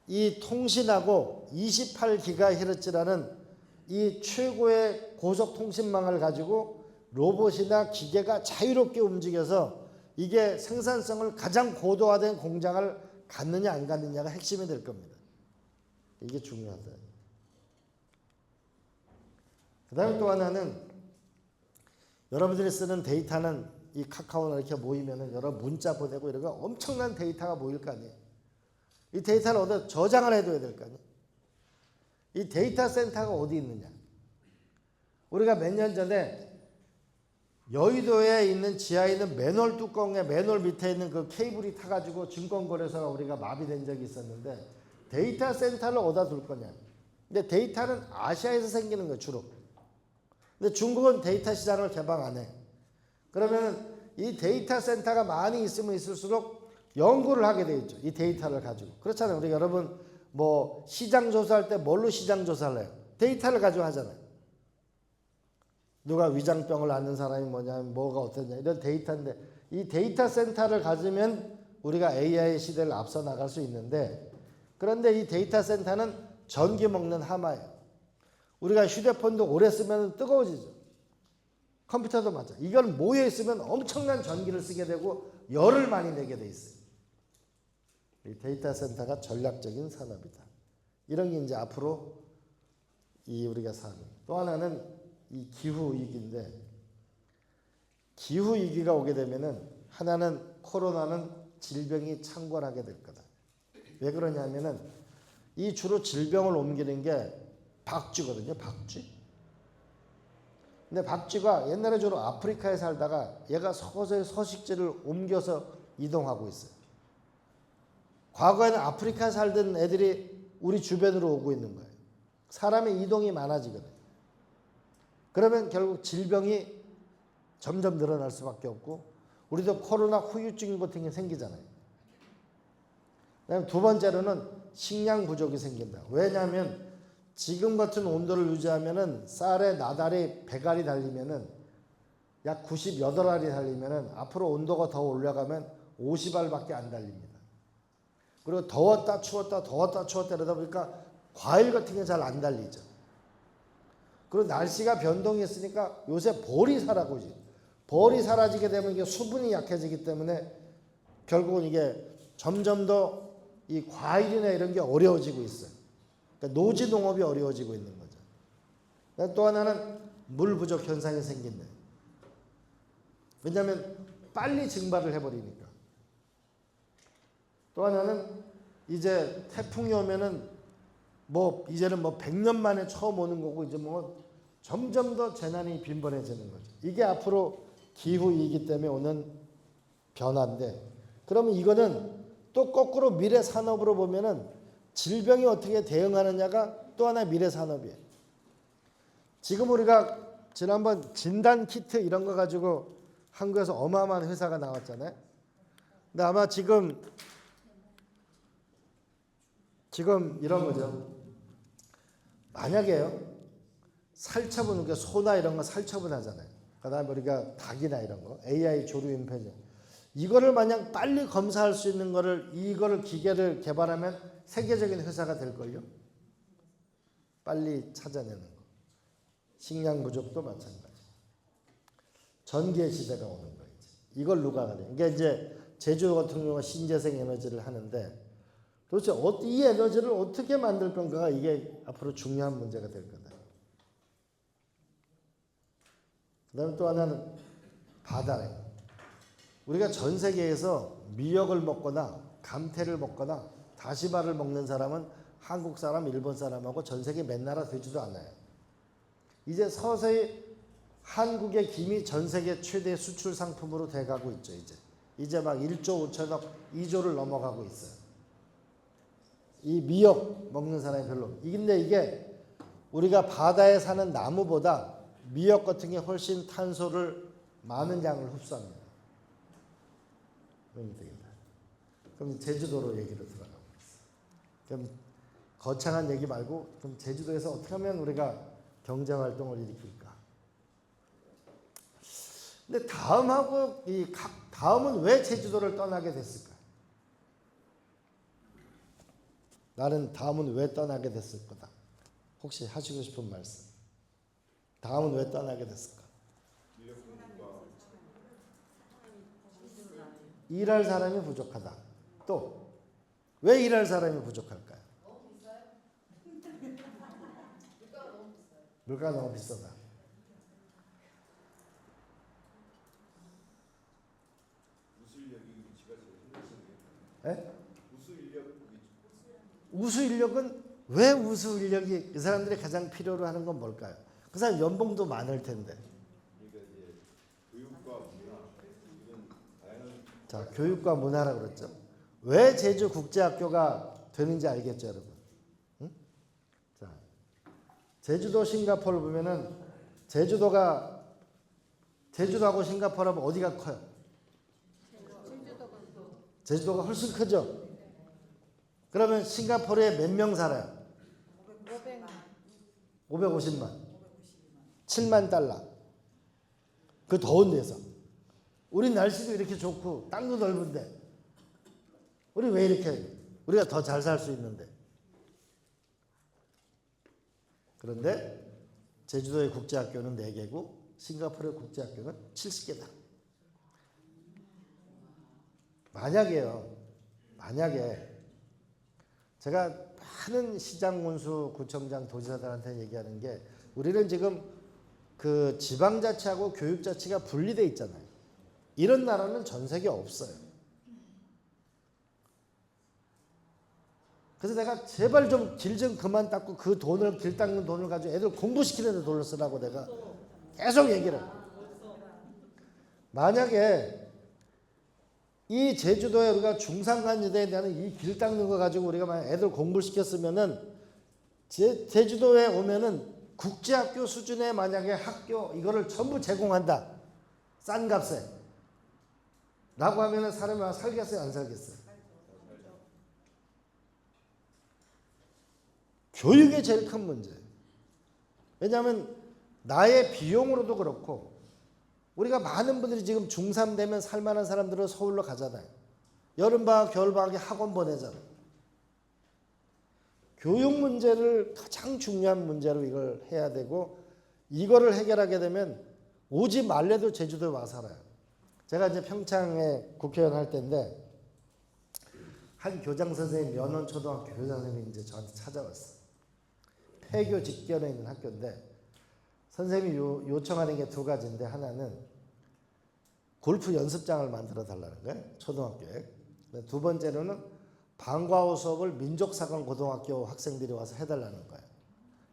이 통신하고 28GHz라는 이 최고의 고속통신망을 가지고 로봇이나 기계가 자유롭게 움직여서 이게 생산성을 가장 고도화된 공장을 갖느냐 안 갖느냐가 핵심이 될 겁니다. 이게 중요하다. 그 다음에 또 하나는, 여러분들이 쓰는 데이터는 이 카카오나 이렇게 모이면은 여러 문자 보내고 이러고 엄청난 데이터가 모일 거 아니에요. 이 데이터를 어디 저장을 해둬야 될 거 아니에요. 이 데이터 센터가 어디 있느냐. 우리가 몇 년 전에 여의도에 있는 지하에 있는 맨홀 뚜껑에 맨홀 밑에 있는 그 케이블이 타가지고 증권거래소가 우리가 마비된 적이 있었는데, 데이터 센터를 어디다 둘 거냐. 근데 데이터는 아시아에서 생기는 거예요, 주로. 근데 중국은 데이터 시장을 개방 안 해. 그러면 이 데이터 센터가 많이 있으면 있을수록 연구를 하게 돼 있죠. 이 데이터를 가지고. 그렇잖아요. 우리 여러분 뭐 시장 조사할 때 뭘로 시장 조사를 해요? 데이터를 가지고 하잖아요. 누가 위장병을 앓는 사람이 뭐냐, 뭐가 어떠냐, 이런 데이터인데, 이 데이터 센터를 가지면 우리가 AI 시대를 앞서 나갈 수 있는데, 그런데 이 데이터 센터는 전기 먹는 하마예요. 우리가 휴대폰도 오래 쓰면 뜨거워지죠. 컴퓨터도 맞아. 이걸 모여 있으면 엄청난 전기를 쓰게 되고 열을 많이 내게 돼 있어요. 이 데이터 센터가 전략적인 산업이다. 이런 게 이제 앞으로 이 우리가 사는. 또 하나는 이 기후 위기인데, 기후 위기가 오게 되면은 하나는 코로나는 질병이 창궐하게 될 거다. 왜 그러냐면은 이 주로 질병을 옮기는 게 박쥐거든요. 박쥐. 근데 박쥐가 옛날에 주로 아프리카에 살다가 얘가 서서히 서식지를 옮겨서 이동하고 있어요. 과거에는 아프리카에 살던 애들이 우리 주변으로 오고 있는 거예요. 사람의 이동이 많아지거든요. 그러면 결국 질병이 점점 늘어날 수밖에 없고, 우리도 코로나 후유증 같은 게 생기잖아요. 그다음에 두 번째로는 식량 부족이 생긴다. 왜냐하면 지금 같은 온도를 유지하면은 쌀에 나달이 100알이 달리면은 약 98알이 달리면은 앞으로 온도가 더 올라가면 50알밖에 안 달립니다. 그리고 더웠다 추웠다 더웠다 추웠다 이러다 보니까 과일 같은 게 잘 안 달리죠. 그리고 날씨가 변동했으니까 요새 벌이 사라고지. 벌이 사라지게 되면 이게 수분이 약해지기 때문에 결국은 이게 점점 더 이 과일이나 이런 게 어려워지고 있어요. 그러니까 노지 농업이 어려워지고 있는 거죠. 또 하나는 물 부족 현상이 생긴다. 왜냐하면 빨리 증발을 해버리니까. 또 하나는 이제 태풍이 오면은 뭐 이제는 뭐 100년 만에 처음 오는 거고, 이제 뭐 점점 더 재난이 빈번해지는 거죠. 이게 앞으로 기후 위기 때문에 오는 변화인데, 그러면 이거는 또 거꾸로 미래 산업으로 보면은 질병이 어떻게 대응하느냐가 또 하나의 미래 산업이에요. 지금 우리가 지난번 진단 키트 이런 거 가지고 한국에서 어마어마한 회사가 나왔잖아요. 근데 아마 지금 이런 거죠. 만약에요, 살처분, 그러니까 소나 이런 거 살처분 하잖아요. 그다음에 우리가 닭이나 이런 거, AI 조류인 폐제, 이거를 마냥 빨리 검사할 수 있는 거를, 이거를 기계를 개발하면 세계적인 회사가 될걸요. 빨리 찾아내는 거. 식량 부족도 마찬가지. 전기의 시대가 오는 거예요. 이걸 누가 하냐. 그러니까 이제 제주 같은 경우는 신재생 에너지를 하는데, 도대체 이 에너지를 어떻게 만들 건가가 이게 앞으로 중요한 문제가 될 거다. 그 다음에 또 하나는 바다래. 우리가 전 세계에서 미역을 먹거나 감태를 먹거나 다시마를 먹는 사람은 한국 사람, 일본 사람하고 전 세계 몇 나라 되지도 않아요. 이제 서서히 한국의 김이 전 세계 최대 수출 상품으로 돼가고 있죠. 이제 막 1조 5천억, 2조를 넘어가고 있어요. 이 미역 먹는 사람이 별로. 근데 이게 우리가 바다에 사는 나무보다 미역 같은 게 훨씬 탄소를 많은 양을 흡수합니다. 그러면 되겠다. 그럼 제주도로 얘기를 들어가고 있어요. 그럼 거창한 얘기 말고 그럼 제주도에서 어떻게 하면 우리가 경제활동을 일으킬까? 근데 다음은 왜 제주도를 떠나게 됐을까? 나는 다음은 왜 떠나게 됐을 거다. 혹시 하시고 싶은 말씀. 다음은 왜 떠나게 됐을까? 일할 사람이 부족하다. 또 왜 일할 사람이 부족할까요? 물가가 너무 비싸다. 우수 인력은 왜 우수 인력이 그 사람들이 가장 필요로 하는 건 뭘까요? 그 사람 연봉도 많을 텐데. 자, 교육과 문화라고 그랬죠. 왜 제주 국제학교가 되는지 알겠죠, 여러분? 응? 자, 제주도 싱가포르를 보면은 제주도하고 싱가포르하고 어디가 커요? 제주도가 훨씬 크죠. 그러면 싱가포르에 몇 명 살아요? 550만. 7만 달러. 그 더운 데서. 우리 날씨도 이렇게 좋고 땅도 넓은데 우리 왜 이렇게 우리가 더 잘 살 수 있는데. 그런데 제주도의 국제학교는 4개고 싱가포르의 국제학교는 70개다. 만약에 제가 많은 시장 군수 구청장 도지사들한테 얘기하는 게 우리는 지금 그 지방자치하고 교육자치가 분리돼 있잖아요. 이런 나라는 전 세계에 없어요. 그래서 내가 제발 좀 길 좀 그만 닦고 그 돈을 길 닦는 돈을 가지고 애들 공부시키는 데 돈을 쓰라고 내가 계속 얘기를 해요. 만약에 이 제주도에 우리가 중산간지대에 대한 이 길 닦는 거 가지고 우리가 만약 애들 공부를 시켰으면은 제주도에 오면은 국제학교 수준의 만약에 학교 이거를 전부 제공한다. 싼 값에. 라고 하면은 사람이 와서 살겠어요, 안 살겠어요? 교육이 제일 큰 문제예요. 왜냐하면 나의 비용으로도 그렇고 우리가 많은 분들이 지금 중3 되면 살만한 사람들은 서울로 가잖아요. 여름방학, 겨울방학에 학원 보내잖아요. 교육 문제를 가장 중요한 문제로 이걸 해야 되고 이거를 해결하게 되면 오지 말래도 제주도에 와 살아요. 제가 이제 평창에 국회의원 할 때인데 한 교장 선생님, 연원초등학교 교장 선생님이 이제 저한테 찾아왔어요. 폐교 직전에 있는 학교인데 선생님이 요청하는 게 2가지인데 하나는 골프 연습장을 만들어 달라는 거예요. 초등학교에. 2번째로는 방과후 수업을 민족사관 고등학교 학생들이 와서 해달라는 거예요.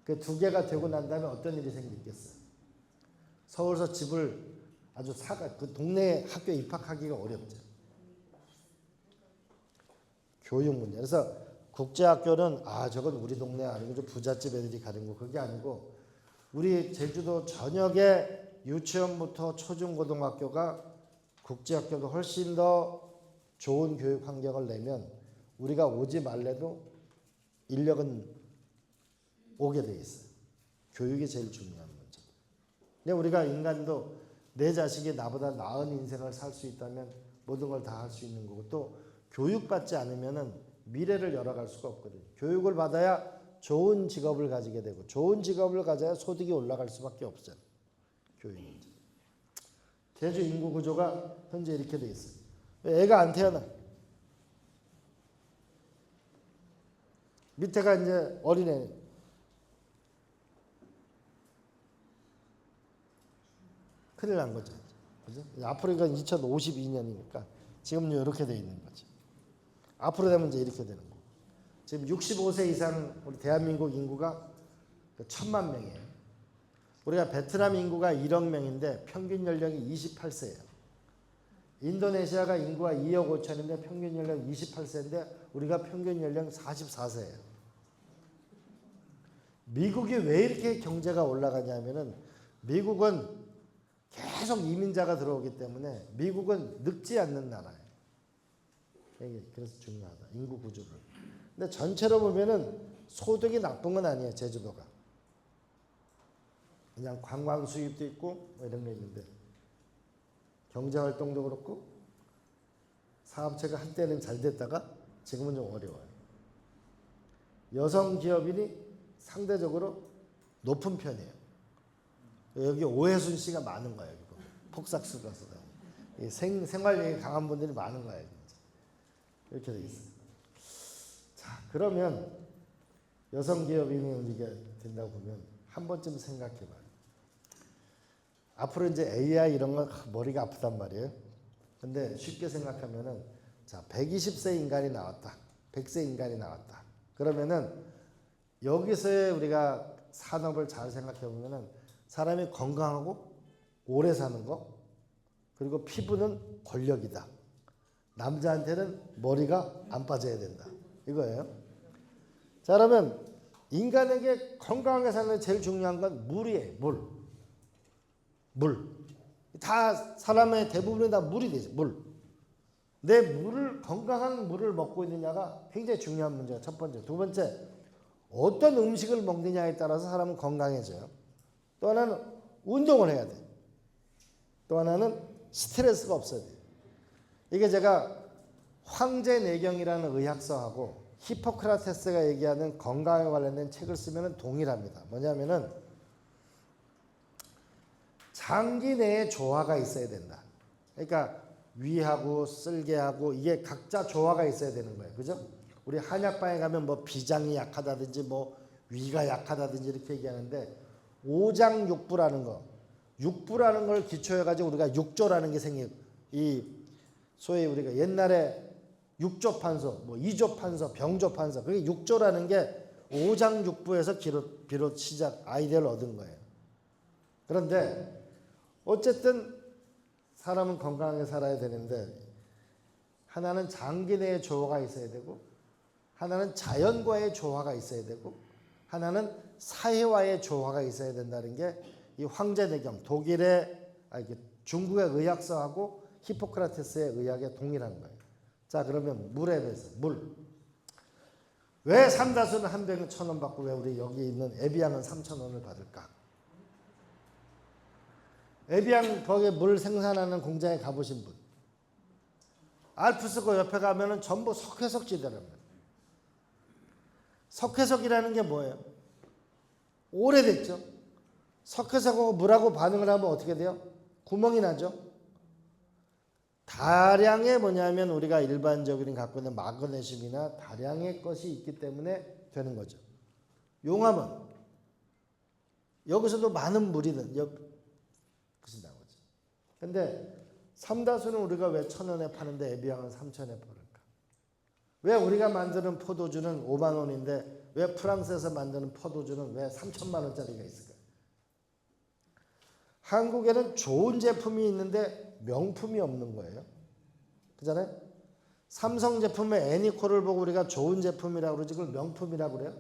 그 2개가 되고 난 다음에 어떤 일이 생기겠어요? 서울서 집을 아주 그 동네 학교에 입학하기가 어렵죠. 교육 문제. 그래서 국제학교는 저건 우리 동네 아니고 좀 부잣집 애들이 가는 거 그게 아니고 우리 제주도 전역의 유치원부터 초중고등학교가 국제학교도 훨씬 더 좋은 교육 환경을 내면 우리가 오지 말래도 인력은 오게 돼 있어요. 교육이 제일 중요한 문제. 근데 우리가 인간도 내 자식이 나보다 나은 인생을 살 수 있다면 모든 걸 다 할 수 있는 거고 또 교육받지 않으면은 미래를 열어갈 수가 없거든요. 교육을 받아야 좋은 직업을 가지게 되고 좋은 직업을 가져야 소득이 올라갈 수밖에 없어요. 교육 문제. 제주 인구 구조가 현재 이렇게 돼 있어요. 애가 안 태어나. 밑에가 이제 어린애. 큰일 난 거죠. 그죠? 앞으로 이건 2052년이니까 지금 이렇게 돼 있는 거죠. 앞으로 되면 이제 이렇게 되는 거고. 지금 65세 이상 우리 대한민국 인구가 1,000만 명이에요. 우리가 베트남 인구가 1억 명인데 평균 연령이 28세예요. 인도네시아가 인구가 2억 5천인데 평균 연령 28세인데 우리가 평균 연령 44세예요. 미국이 왜 이렇게 경제가 올라가냐면은 미국은 계속 이민자가 들어오기 때문에 미국은 늙지 않는 나라예요. 그래서 중요하다. 인구 구조를. 근데 전체로 보면은 소득이 나쁜 건 아니에요. 제주도가. 그냥 관광 수입도 있고 뭐 이런 게 있는데 경제활동도 그렇고 사업체가 한때는 잘 됐다가 지금은 좀 어려워요. 여성 기업인이 상대적으로 높은 편이에요. 여기 오해순 씨가 많은 거예요. 폭삭수가 생활력이 강한 분들이 많은 거예요. 이렇게 돼 있어요. 자, 그러면 여성 기업인이 우리가 된다고 보면 한 번쯤 생각해 봐요. 앞으로 이제 AI 이런 거 머리가 아프단 말이에요. 근데 쉽게 생각하면은 자, 120세 인간이 나왔다. 100세 인간이 나왔다. 그러면은 여기서의 우리가 산업을 잘 생각해 보면은 사람이 건강하고 오래 사는 거, 그리고 피부는 권력이다. 남자한테는 머리가 안 빠져야 된다. 이거예요. 자, 그러면 인간에게 건강하게 사는 제일 중요한 건 물이에요. 물. 다 사람의 대부분이 다 물이 되죠. 물. 내 물을 건강한 물을 먹고 있느냐가 굉장히 중요한 문제가 첫 번째. 두 번째, 어떤 음식을 먹느냐에 따라서 사람은 건강해져요. 또 하나는 운동을 해야 돼. 또 하나는 스트레스가 없어야 돼. 이게 제가 황제내경이라는 의학서하고 히포크라테스가 얘기하는 건강에 관련된 책을 쓰면 동일합니다. 뭐냐면은 장기 내에 조화가 있어야 된다. 그러니까 위하고 쓸개하고 이게 각자 조화가 있어야 되는 거예요. 그죠? 우리 한약방에 가면 뭐 비장이 약하다든지 뭐 위가 약하다든지 이렇게 얘기하는데 오장육부라는 거, 육부라는 걸 기초해 가지고 우리가 육조라는 게 생기고 이 소위 우리가 옛날에 육조판서, 뭐 이조판서, 병조판서, 그게 육조라는 게 오장육부에서 비롯 시작 아이디어를 얻은 거예요. 그런데 어쨌든 사람은 건강하게 살아야 되는데 하나는 장기 내에 조화가 있어야 되고 하나는 자연과의 조화가 있어야 되고 하나는 사회와의 조화가 있어야 된다는 게 이 황제내경 중국의 의학서하고 히포크라테스의 의학에 동일한 거예요. 자, 그러면 물에 대해서 물. 왜 삼다수는 한 병에 1,000원 받고 왜 우리 여기 있는 에비앙은 3,000원을 받을까? 에비앙 거기에 물 생산하는 공장에 가보신 분. 알프스 그 옆에 가면은 전부 석회석지대랍니다. 석회석이라는 게 뭐예요? 오래됐죠. 석회석하고 물하고 반응을 하면 어떻게 돼요? 구멍이 나죠. 다량의 뭐냐면 우리가 일반적으로 갖고 있는 마그네슘이나 다량의 것이 있기 때문에 되는 거죠. 용암은 여기서도 많은 물이 것이 나오죠. 근데 삼다수는 우리가 왜 1,000원에 파는데 에비앙은 3,000원에 팔을까? 왜 우리가 만드는 포도주는 5만 원인데 왜 프랑스에서 만드는 포도주는 왜 3천만 원짜리가 있을까요? 한국에는 좋은 제품이 있는데 명품이 없는 거예요. 그잖아요? 삼성 제품의 애니콜을 보고 우리가 좋은 제품이라고 그러지 그걸 명품이라고 그래요?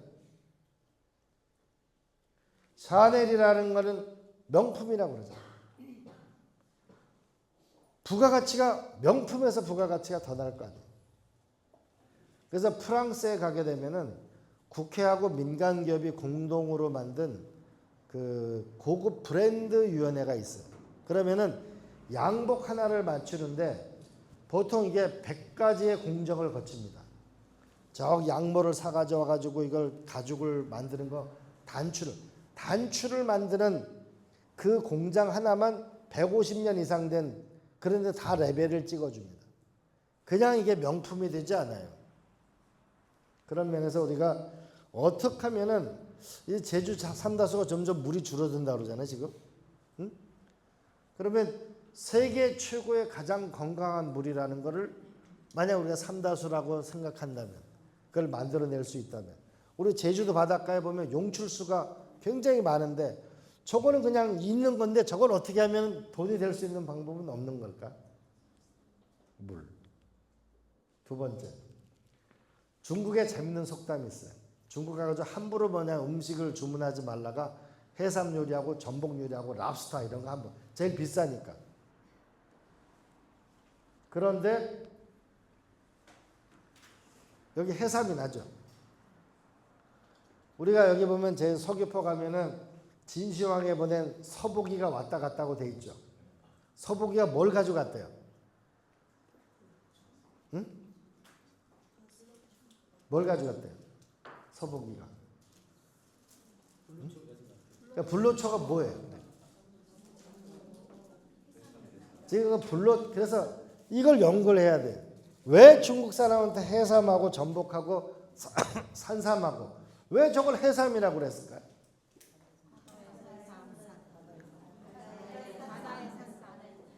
샤넬이라는 거는 명품이라고 그러잖아요. 부가가치가 명품에서 부가가치가 더 나을 거 아니에요. 그래서 프랑스에 가게 되면은 국회하고 민간기업이 공동으로 만든 그 고급 브랜드 위원회가 있어요. 그러면은 양복 하나를 맞추는데 보통 이게 100가지의 공정을 거칩니다. 저 양모를 사가져 와가지고 이걸 가죽을 만드는 거 단추를 만드는 그 공장 하나만 150년 이상 된 그런데 다 레벨을 찍어줍니다. 그냥 이게 명품이 되지 않아요. 그런 면에서 우리가 어떻게 하면은 이 제주 삼다수가 점점 물이 줄어든다 그러잖아요 지금. 응? 그러면 세계 최고의 가장 건강한 물이라는 거를 만약 우리가 삼다수라고 생각한다면, 그걸 만들어낼 수 있다면, 우리 제주도 바닷가에 보면 용출수가 굉장히 많은데 저거는 그냥 있는 건데 저걸 어떻게 하면 돈이 될 수 있는 방법은 없는 걸까? 물. 두 번째, 중국에 재밌는 속담이 있어요. 중국 가가지고 함부로 음식을 주문하지 말라가 해삼 요리하고 전복 요리하고 랍스터 이런 거 한번 제일 비싸니까. 그런데 여기 해삼이 나죠. 우리가 여기 보면 제 서귀포 가면은 진시황에 보낸 서복이가 왔다 갔다고 돼 있죠. 서복이가 뭘 가져갔대요? 응? 뭘 가져갔대요? 서복이가. 응? 그러니까 불로초가 뭐예요? 지금 그래서 이걸 연구를 해야 돼요. 왜 중국 사람한테 해삼하고 전복하고 산삼하고 왜 저걸 해삼이라고 그랬을까요?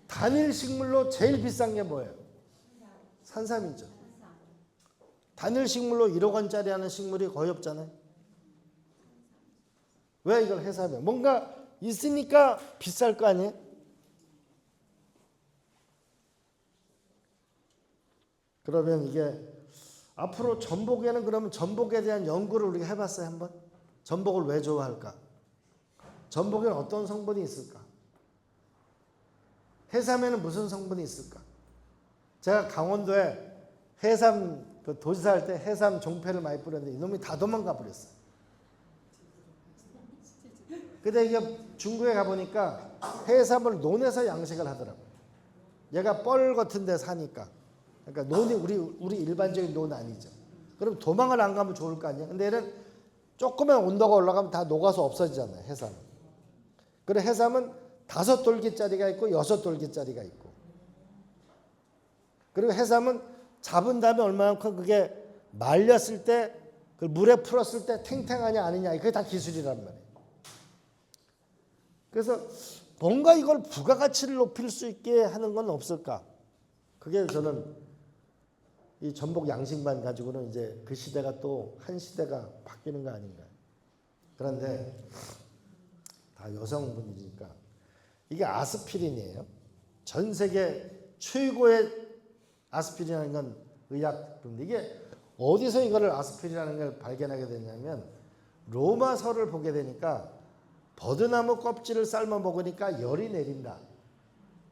단일 식물로 제일 비싼 게 뭐예요? 산삼이죠. 단일 식물로 1억 원짜리 하는 식물이 거의 없잖아요. 왜 이걸 해삼이에요? 뭔가 있으니까 비쌀 거 아니에요? 그러면 이게 앞으로 전복에는 그러면 전복에 대한 연구를 우리가 해봤어요 한번? 전복을 왜 좋아할까? 전복에는 어떤 성분이 있을까? 해삼에는 무슨 성분이 있을까? 제가 강원도에 해삼 도지사 할 때 해삼 종패를 많이 뿌렸는데 이놈이 다 도망가 버렸어요. 근데 이게 중국에 가보니까 해삼을 논에서 양식을 하더라고요. 얘가 뻘 같은 데 사니까. 그러니까 논이 우리 일반적인 논 아니죠. 그럼 도망을 안 가면 좋을 거 아니야. 근데 얘는 조금만 온도가 올라가면 다 녹아서 없어지잖아요. 해삼은. 그리고 해삼은 5돌기짜리가 있고 6돌기짜리가 있고. 그리고 해삼은 잡은 다음에 얼마만큼 그게 말렸을 때 그 물에 풀었을 때 탱탱하냐 아니냐 그게 다 기술이란 말이에요. 그래서 뭔가 이걸 부가가치를 높일 수 있게 하는 건 없을까? 그게 저는 이 전복 양식만 가지고는 이제 그 시대가 또 한 시대가 바뀌는 거 아닌가. 그런데 다 여성분이니까 이게 아스피린이에요. 전 세계 최고의 아스피린이라는 건 의약품인데 이게 어디서 이거를 아스피린이라는 걸 발견하게 됐냐면 로마서를 보게 되니까 버드나무 껍질을 삶아 먹으니까 열이 내린다.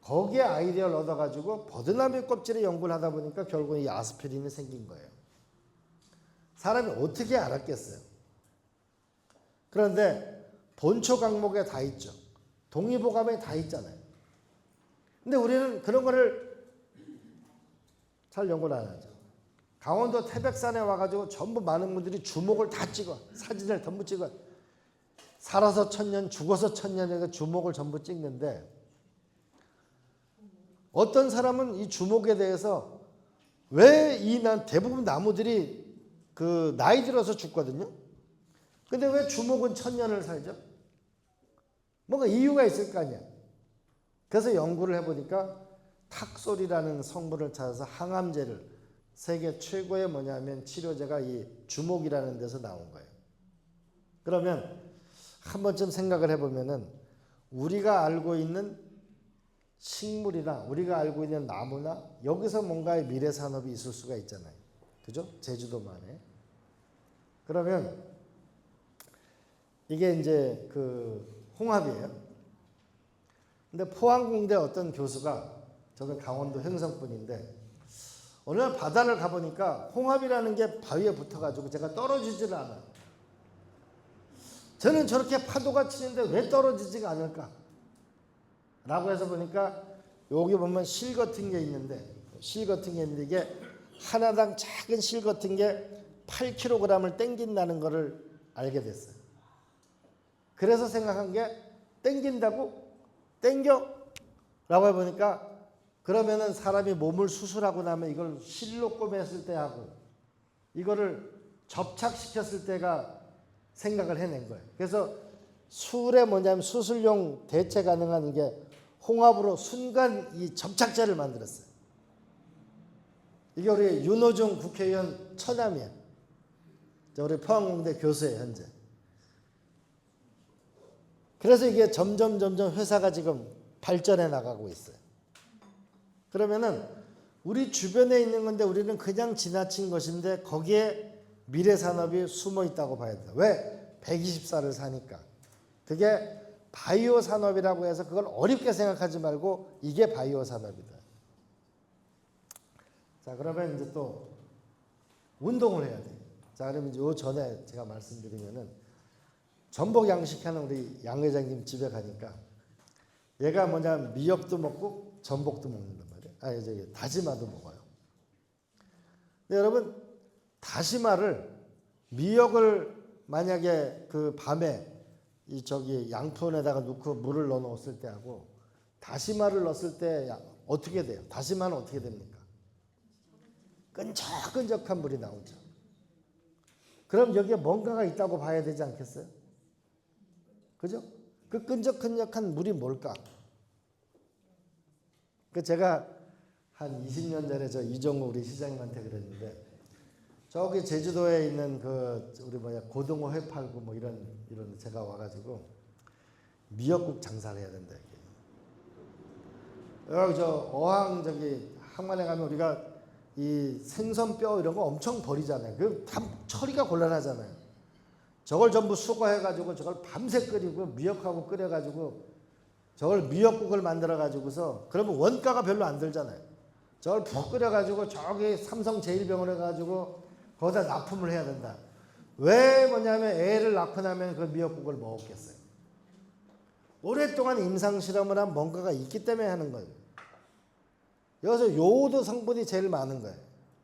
거기에 아이디어를 얻어가지고 버드나무 껍질에 연구를 하다 보니까 결국 이 아스피린이 생긴 거예요. 사람이 어떻게 알았겠어요? 그런데 본초 강목에 다 있죠. 동의보감에 다 있잖아요. 근데 우리는 그런 거를 잘 연구를 안 하죠. 강원도 태백산에 와가지고 전부 많은 분들이 주목을 다 찍어. 사진을 전부 찍어. 살아서 1000년, 죽어서 1000년에 주목을 전부 찍는데 어떤 사람은 이 주목에 대해서 왜 대부분 나무들이 그 나이 들어서 죽거든요. 근데 왜 주목은 1000년을 살죠? 뭔가 이유가 있을 거 아니야. 그래서 연구를 해보니까 탁솔이라는 성분을 찾아서 항암제를 세계 최고의 치료제가 이 주목이라는 데서 나온 거예요. 그러면 한 번쯤 생각을 해보면은 우리가 알고 있는 식물이나 우리가 알고 있는 나무나 여기서 뭔가의 미래 산업이 있을 수가 있잖아요. 그죠? 제주도만에. 그러면 이게 이제 그 홍합이에요. 근데 포항공대 어떤 교수가 저는 강원도 횡성분인데 어느 날 바다를 가보니까 홍합이라는 게 바위에 붙어가지고 제가 떨어지질 않아요. 저는 저렇게 파도가 치는데 왜 떨어지지가 않을까? 라고 해서 보니까 여기 보면 실 같은 게 있는데 이게 하나당 작은 실 같은 게 8kg을 땡긴다는 거를 알게 됐어요. 그래서 생각한 게 땡긴다고? 땡겨? 라고 해보니까 그러면은 사람이 몸을 수술하고 나면 이걸 실로 꿰맸을 때 하고 이거를 접착시켰을 때가 생각을 해낸 거예요. 그래서 술에 뭐냐면 수술용 대체 가능한 게 홍합으로 순간 이 접착제를 만들었어요. 이게 우리 윤호중 국회의원 처남이에요. 우리 포항공대 교수예요, 현재. 그래서 이게 점점 회사가 지금 발전해 나가고 있어요. 그러면은 우리 주변에 있는 건데 우리는 그냥 지나친 것인데 거기에 미래 산업이 숨어 있다고 봐야 돼요. 왜? 120살을 사니까. 그게 바이오 산업이라고 해서 그걸 어렵게 생각하지 말고 이게 바이오 산업이다. 자, 그러면 이제 또 운동을 해야 돼요. 자, 그러면 이제 요 전에 제가 말씀드리면은 전복 양식하는 우리 양 회장님 집에 가니까 얘가 뭐냐면 미역도 먹고 전복도 먹는단 말이에요. 아니, 저기 다시마도 먹어요. 근데 여러분, 다시마를 미역을 만약에 그 밤에 이 저기 양푼에다가 넣고 물을 넣어 놓았을 때 하고 다시마를 넣었을 때 어떻게 돼요? 다시마는 어떻게 됩니까? 끈적끈적한 물이 나오죠. 그럼 여기에 뭔가가 있다고 봐야 되지 않겠어요? 그죠? 그 끈적끈적한 물이 뭘까? 그 제가 한 20년 전에 저 이정우 우리 시장님한테 그랬는데 저기 제주도에 있는 그 우리 고등어 회 팔고 뭐 이런 제가 와가지고 미역국 장사를 해야 된다 이게. 여기 저 어항 저기 항만에 가면 우리가 이 생선뼈 이런 거 엄청 버리잖아요. 그 참 처리가 곤란하잖아요. 저걸 전부 수거해가지고 저걸 밤새 끓이고 미역하고 끓여가지고 저걸 미역국을 만들어가지고서 그러면 원가가 별로 안 들잖아요. 저걸 푹 끓여가지고 저기 삼성 제일병원에 가지고 거기다 납품을 해야 된다. 왜 뭐냐면 애를 낳고 나면 그 미역국을 먹었겠어요. 오랫동안 임상실험을 한 뭔가가 있기 때문에 하는 거예요. 여기서 요오드 성분이 제일 많은 거예요.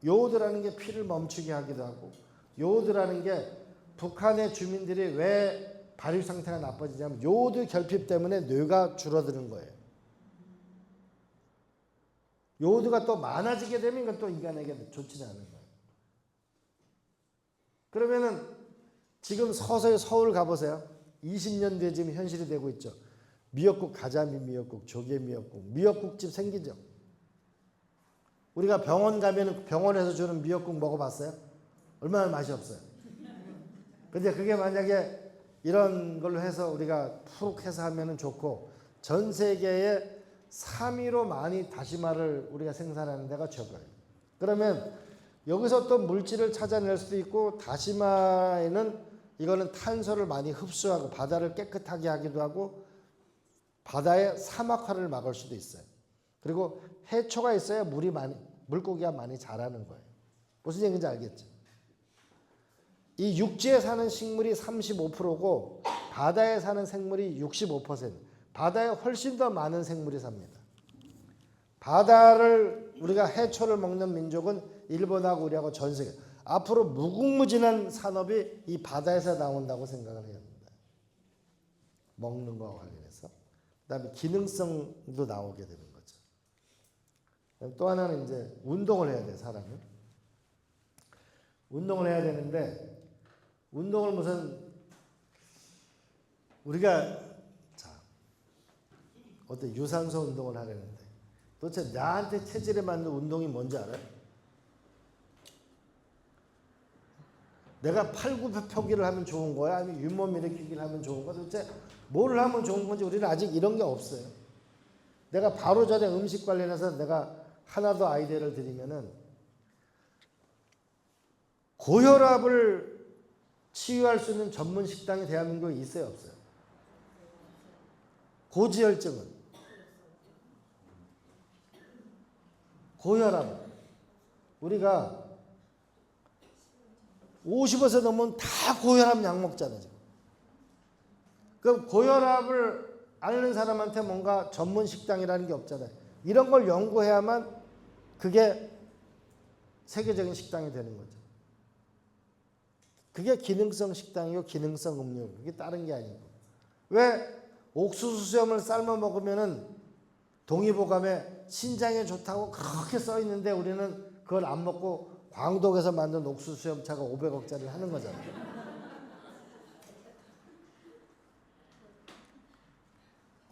요오드라는 게 피를 멈추게 하기도 하고 요오드라는 게 북한의 주민들이 왜 발육 상태가 나빠지냐면 요오드 결핍 때문에 뇌가 줄어드는 거예요. 요오드가 또 많아지게 되면 이건 또 인간에게 좋지는 않은 거예요. 그러면은 지금 서서히 서울 가보세요. 20년 뒤에 지금 현실이 되고 있죠. 미역국, 가자미 미역국, 조개 미역국, 미역국집 생기죠. 우리가 병원 가면 병원에서 주는 미역국 먹어봤어요? 얼마나 맛이 없어요. 근데 그게 만약에 이런 걸로 해서 우리가 푹 해서 하면은 좋고 전 세계에 3위로 많이 다시마를 우리가 생산하는 데가 적어요. 그러면 여기서 또 물질을 찾아낼 수도 있고 다시마에는 이거는 탄소를 많이 흡수하고 바다를 깨끗하게 하기도 하고 바다의 사막화를 막을 수도 있어요. 그리고 해초가 있어야 물고기가 많이 자라는 거예요. 무슨 얘기인지 알겠죠? 이 육지에 사는 식물이 35%고 바다에 사는 생물이 65%. 바다에 훨씬 더 많은 생물이 삽니다. 바다를 우리가 해초를 먹는 민족은 일본하고 우리하고 전 세계. 앞으로 무궁무진한 산업이 이 바다에서 나온다고 생각을 해야 합니다. 먹는 거와 관련해서. 그다음에 기능성도 나오게 되는 거죠. 또 하나는 이제 운동을 해야 돼요, 사람은. 운동을 해야 되는데 운동을 무슨 우리가 어떤 유산소 운동을 하려는데 도대체 나한테 체질에 맞는 운동이 뭔지 알아요? 내가 팔굽혀펴기를 하면 좋은 거야? 아니면 윗몸 일으키기를 하면 좋은 거야? 도대체 뭘 하면 좋은 건지 우리는 아직 이런 게 없어요. 내가 바로 전에 음식 관련해서 내가 하나 더 아이디어를 드리면은 고혈압을 치유할 수 있는 전문 식당이 대한민국에 있어요, 없어요? 고지혈증은 고혈압 우리가 50에서 넘으면 다 고혈압 약 먹잖아요. 그럼 고혈압을 앓는 사람한테 뭔가 전문 식당이라는 게 없잖아요. 이런 걸 연구해야만 그게 세계적인 식당이 되는 거죠. 그게 기능성 식당이고 기능성 음료. 그게 다른 게 아니고. 왜 옥수수 수염을 삶아 먹으면은 동의보감에 신장에 좋다고 그렇게 써 있는데 우리는 그걸 안 먹고 광독에서 만든 옥수수 수염차가 500억짜리를 하는 거잖아요.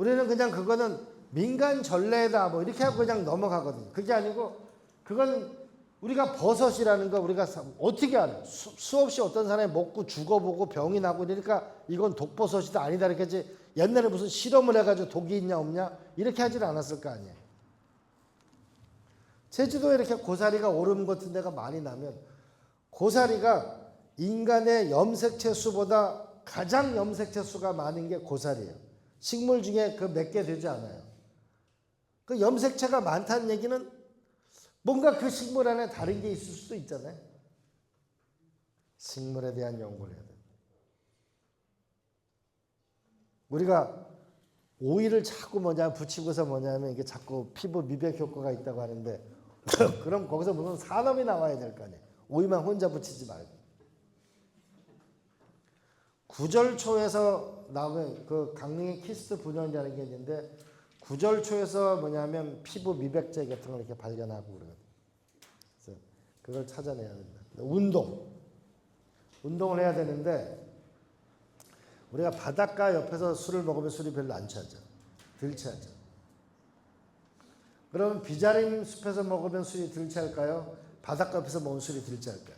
우리는 그냥 그거는 민간 전례다 뭐 이렇게 하고 그냥 넘어가거든요. 그게 아니고 그건 우리가 버섯이라는 거 우리가 어떻게 알아요? 수없이 어떤 사람이 먹고 죽어보고 병이 나고 이러니까 이건 독버섯이다 아니다 이렇게 하지. 옛날에 무슨 실험을 해가지고 독이 있냐 없냐 이렇게 하질 않았을 거 아니에요. 제주도에 이렇게 고사리가 오름 같은 데가 많이 나면 고사리가 인간의 염색체 수보다 가장 염색체 수가 많은 게 고사리예요. 식물 중에 그 몇 개 되지 않아요. 그 염색체가 많다는 얘기는 뭔가 그 식물 안에 다른 게 있을 수도 있잖아요. 식물에 대한 연구를 해야 돼요. 우리가 오일을 자꾸 붙이고서 뭐냐면 이게 자꾸 피부 미백 효과가 있다고 하는데 그럼 거기서 무슨 산업이 나와야 될 거 아니에요. 오일만 혼자 붙이지 말고. 구절초에서 나오는 그 강릉의 키스트 분연이라는 게 있는데 구절초에서 뭐냐면 피부 미백제 같은 걸 이렇게 발견하고 그러거든요. 그래서 그걸 찾아내야 된다. 운동을 해야 되는데 우리가 바닷가 옆에서 술을 먹으면 술이 별로 안 취하죠. 덜 취하죠. 그럼 비자림 숲에서 먹으면 술이 덜 취할까요? 바닷가 옆에서 먹으면 술이 덜 취할까요?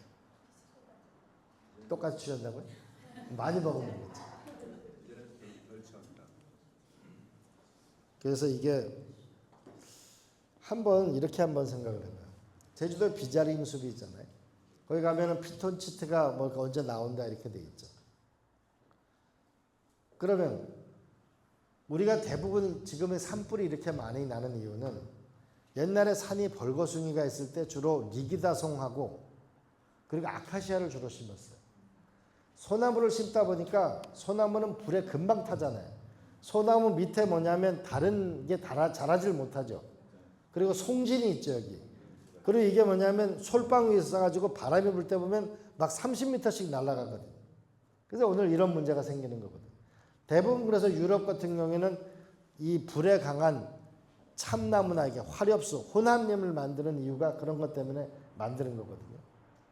똑같이 취한다고요? 많이 먹으면 그렇죠. 그래서 이게 이렇게 한번 생각을 해봐요. 제주도에 비자림 숲이 있잖아요. 거기 가면은 피톤치드가 뭐 언제 나온다 이렇게 돼 있죠. 그러면 우리가 대부분 지금의 산불이 이렇게 많이 나는 이유는 옛날에 산이 벌거숭이가 있을 때 주로 리기다송하고 그리고 아카시아를 주로 심었어요. 소나무를 심다 보니까 소나무는 불에 금방 타잖아요. 소나무 밑에 뭐냐면 다른 게 자라질 못하죠. 그리고 송진이 있죠 여기. 그리고 이게 뭐냐면 솔방 위에 있어가지고 바람이 불 때 보면 막 30m씩 날아가거든요. 그래서 오늘 이런 문제가 생기는 거거든요. 대부분 그래서 유럽 같은 경우에는 이 불에 강한 참나무나 이게 화렵수, 혼합림을 만드는 이유가 그런 것 때문에 만드는 거거든요.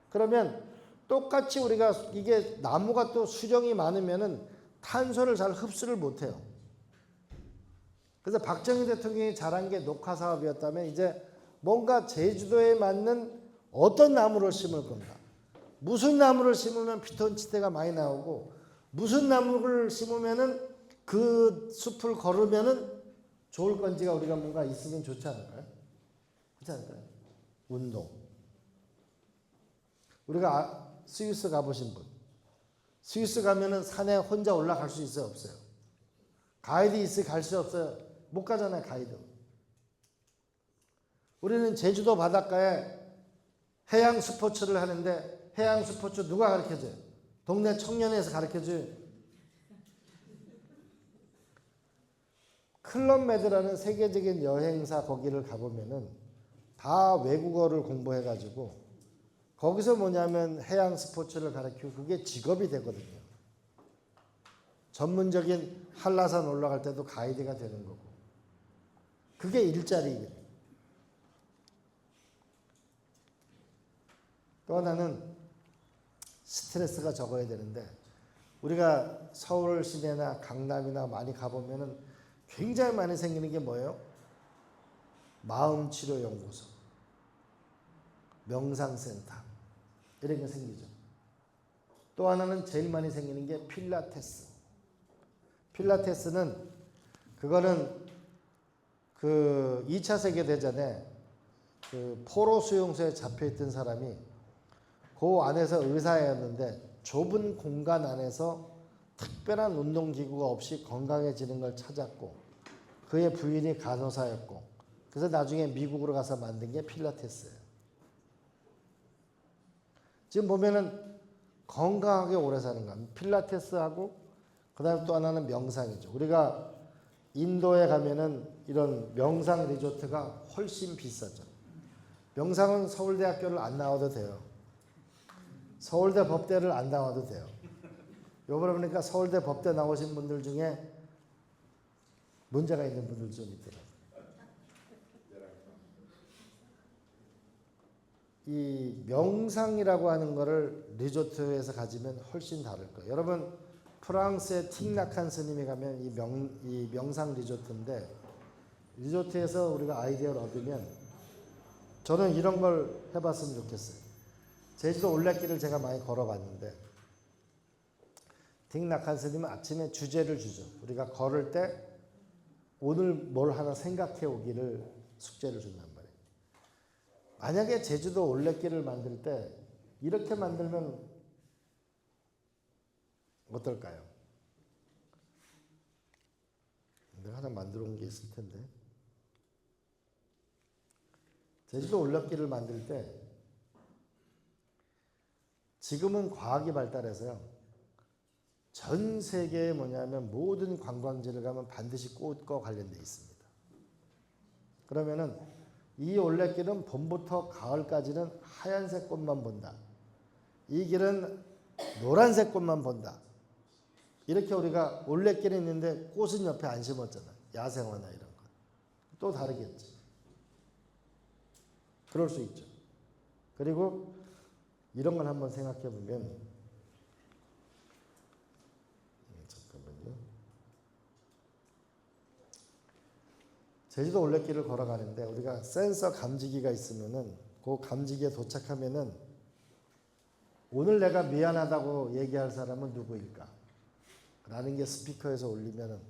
그러면 똑같이 우리가 이게 나무가 또 수정이 많으면은 탄소를 잘 흡수를 못해요. 그래서 박정희 대통령이 잘한 게 녹화 사업이었다면 이제 뭔가 제주도에 맞는 어떤 나무를 심을 건가. 무슨 나무를 심으면 피톤치드가 많이 나오고 무슨 나무를 심으면은 그 숲을 걸으면은 좋을 건지가 우리가 뭔가 있으면 좋지 않을까요? 그렇지 않을까요? 운동. 우리가 스위스 가보신 분. 스위스 가면은 산에 혼자 올라갈 수 있어요? 없어요? 가이드 있어요? 갈 수 없어요? 못 가잖아요, 가이드. 우리는 제주도 바닷가에 해양 스포츠를 하는데 해양 스포츠 누가 가르쳐줘요? 동네 청년회에서 가르쳐줘요. 클럽메드라는 세계적인 여행사 거기를 가보면은 다 외국어를 공부해가지고 거기서 뭐냐면 해양 스포츠를 가르치고 그게 직업이 되거든요. 전문적인 한라산 올라갈 때도 가이드가 되는 거고. 그게 일자리거든요. 또 하나는 스트레스가 적어야 되는데 우리가 서울 시내나 강남이나 많이 가보면은 굉장히 많이 생기는 게 뭐예요? 마음치료연구소, 명상센터 이런 게 생기죠. 또 하나는 제일 많이 생기는 게 필라테스. 필라테스는 그거는 그 2차 세계대전에 그 포로 수용소에 잡혀있던 사람이 그 안에서 의사였는데 좁은 공간 안에서 특별한 운동기구가 없이 건강해지는 걸 찾았고 그의 부인이 간호사였고 그래서 나중에 미국으로 가서 만든 게 필라테스예요. 지금 보면은 건강하게 오래 사는 거야. 필라테스하고 그다음에 또 하나는 명상이죠. 우리가 인도에 가면은 이런 명상 리조트가 훨씬 비싸죠. 명상은 서울대학교를 안 나와도 돼요. 서울대 법대를 안 나와도 돼요. 요번에 보니까 서울대 법대 나오신 분들 중에 문제가 있는 분들 좀 있더라고요. 이 명상이라고 하는 거를 리조트에서 가지면 훨씬 다를 거예요. 여러분 프랑스의 틱나칸 스님이 가면 이 명상 리조트인데, 리조트에서 우리가 아이디어를 얻으면 저는 이런 걸 해봤으면 좋겠어요. 제주도 올레길을 제가 많이 걸어봤는데, 틱나칸 스님은 아침에 주제를 주죠. 우리가 걸을 때 오늘 뭘 하나 생각해 오기를 숙제를 준단 말이에요. 만약에 제주도 올레길을 만들 때 이렇게 만들면 어떨까요? 내가 하나 만들어 온 게 있을 텐데. 제주도 올레길을 만들 때 지금은 과학이 발달해서요. 전 세계에 뭐냐면 모든 관광지를 가면 반드시 꽃과 관련돼 있습니다. 그러면은 이 올레길은 봄부터 가을까지는 하얀색 꽃만 본다. 이 길은 노란색 꽃만 본다. 이렇게 우리가 올레길이 있는데 꽃은 옆에 안 심었잖아요. 야생화나 이런 거. 또 다르겠지. 그럴 수 있죠. 그리고 이런 걸 한번 생각해 보면, 잠깐만요. 제주도 올레길을 걸어가는데 우리가 센서 감지기가 있으면은 그 감지기에 도착하면은 오늘 내가 미안하다고 얘기할 사람은 누구일까? 라는 게 스피커에서 울리면은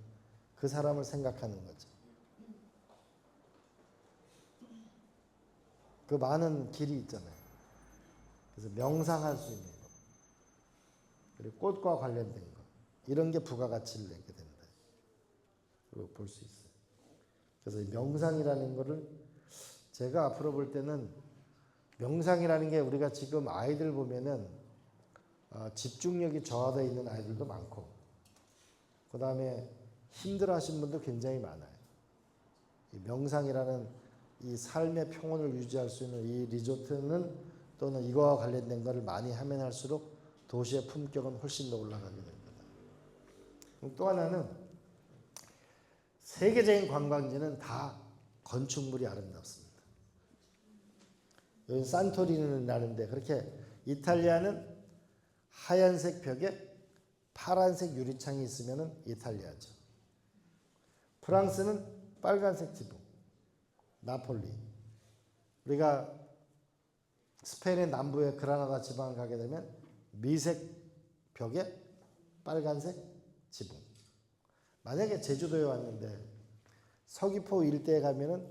그 사람을 생각하는 거죠. 그 많은 길이 있잖아요. 그래서 명상할 수 있는 거, 그리고 꽃과 관련된 거, 이런 게 부가가치를 내게 된다. 그리고 볼 수 있어요. 그래서 이 명상이라는 거를 제가 앞으로 볼 때는, 명상이라는 게 우리가 지금 아이들 보면은 집중력이 저하되어 있는 아이들도 많고, 그 다음에 힘들어하신 분도 굉장히 많아요. 이 명상이라는 이 삶의 평온을 유지할 수 있는 이 리조트는, 또는 이거와 관련된 것을 많이 하면 할수록 도시의 품격은 훨씬 더 올라가게 됩니다. 또 하나는, 세계적인 관광지는 다 건축물이 아름답습니다. 여기 산토리니라는데, 그렇게 이탈리아는 하얀색 벽에 파란색 유리창이 있으면 이탈리아죠. 프랑스는 빨간색 지붕, 나폴리. 우리가 스페인의 남부의 그라나다 지방을 가게 되면 미색 벽에 빨간색 지붕. 만약에 제주도에 왔는데 서귀포 일대에 가면은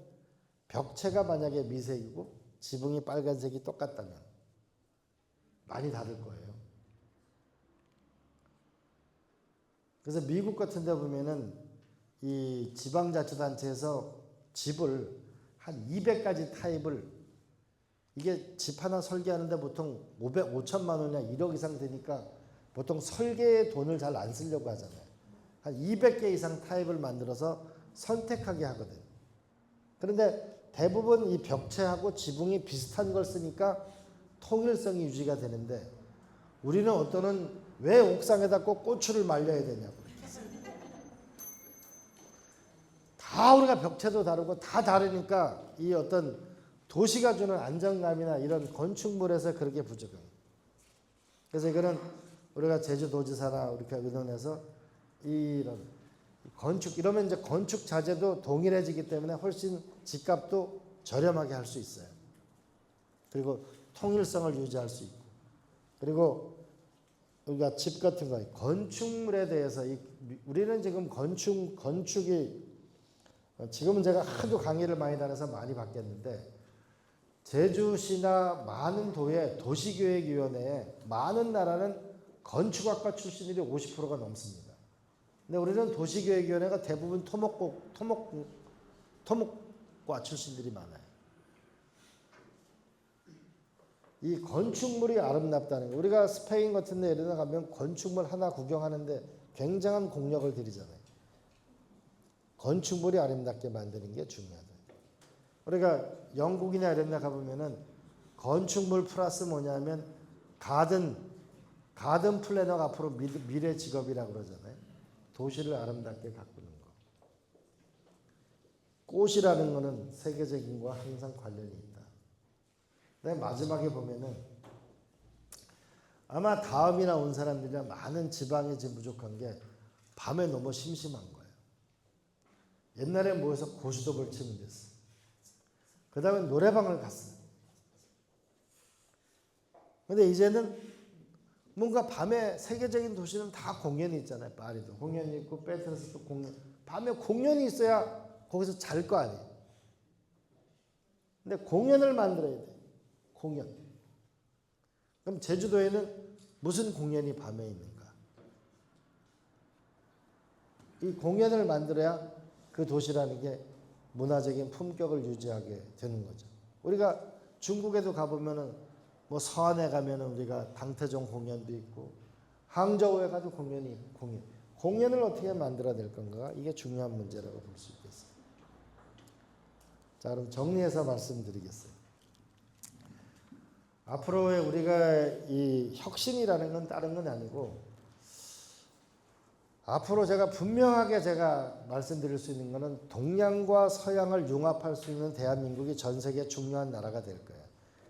벽체가 만약에 미색이고 지붕이 빨간색이 똑같다면 많이 다를 거예요. 그래서 미국 같은 데 보면은 이 지방자치단체에서 집을 한 200가지 타입을, 이게 집 하나 설계하는데 보통 5천만 원이나 1억 이상 되니까 보통 설계에 돈을 잘 안 쓰려고 하잖아요. 한 200개 이상 타입을 만들어서 선택하게 하거든. 그런데 대부분 이 벽체하고 지붕이 비슷한 걸 쓰니까 통일성이 유지가 되는데, 우리는 어떠는 왜 옥상에다 꼭 고추를 말려야 되냐고. 다 우리가 벽체도 다르고 다 다르니까 이 어떤 도시가 주는 안정감이나 이런 건축물에서 그렇게 부족합니다. 그래서 이거는 우리가 제주도지사나 우리가 의논해서 이런 건축, 이러면 이제 건축 자재도 동일해지기 때문에 훨씬 집값도 저렴하게 할 수 있어요. 그리고 통일성을 유지할 수 있고, 그리고 우리가 집 같은 거, 건축물에 대해서 우리는 지금 건축이, 지금은 제가 하도 강의를 많이 다녀서 많이 바뀌었는데, 제주시나 많은 도의 도시계획위원회에 많은 나라는 건축학과 출신들이 50%가 넘습니다. 근데 우리는 도시계획위원회가 대부분 토목과 출신들이 많아요. 이 건축물이 아름답다는 거, 우리가 스페인 같은 데 예를 들어 가면 건축물 하나 구경하는데 굉장한 공력을 들이잖아요. 건축물이 아름답게 만드는 게 중요하다. 우리가 영국이나 이런 데 가보면은 건축물 플러스 뭐냐면 가든 플래너가 앞으로 미래 직업이라고 그러잖아요. 도시를 아름답게 가꾸는 거. 꽃이라는 거는 세계적인 거와 항상 관련이 있다. 근데 마지막에 보면은 아마 다음이나 온 사람들이나 많은 지방이 지금 부족한 게 밤에 너무 심심한 거예요. 옛날에 모여서 고스톱을 치면 됐어. 그 다음에 노래방을 갔어요. 근데 이제는 뭔가 밤에 세계적인 도시는 다 공연이 있잖아요. 파리도 공연이 있고 베트남도 공연. 밤에 공연이 있어야 거기서 잘 거 아니에요. 근데 공연을 만들어야 돼요. 공연. 그럼 제주도에는 무슨 공연이 밤에 있는가? 이 공연을 만들어야 그 도시라는 게 문화적인 품격을 유지하게 되는 거죠. 우리가 중국에도 가보면은 뭐 서안에 가면은 우리가 당태종 공연도 있고 항저우에 가도 공연이 있고 공연을 어떻게 만들어낼 건가 이게 중요한 문제라고 볼 수 있겠어요. 자, 그럼 정리해서 말씀드리겠어요. 앞으로의 우리가 이 혁신이라는 건 다른 건 아니고 앞으로 분명하게 제가 말씀드릴 수 있는 것은 동양과 서양을 융합할 수 있는 대한민국이 전 세계 중요한 나라가 될 거예요.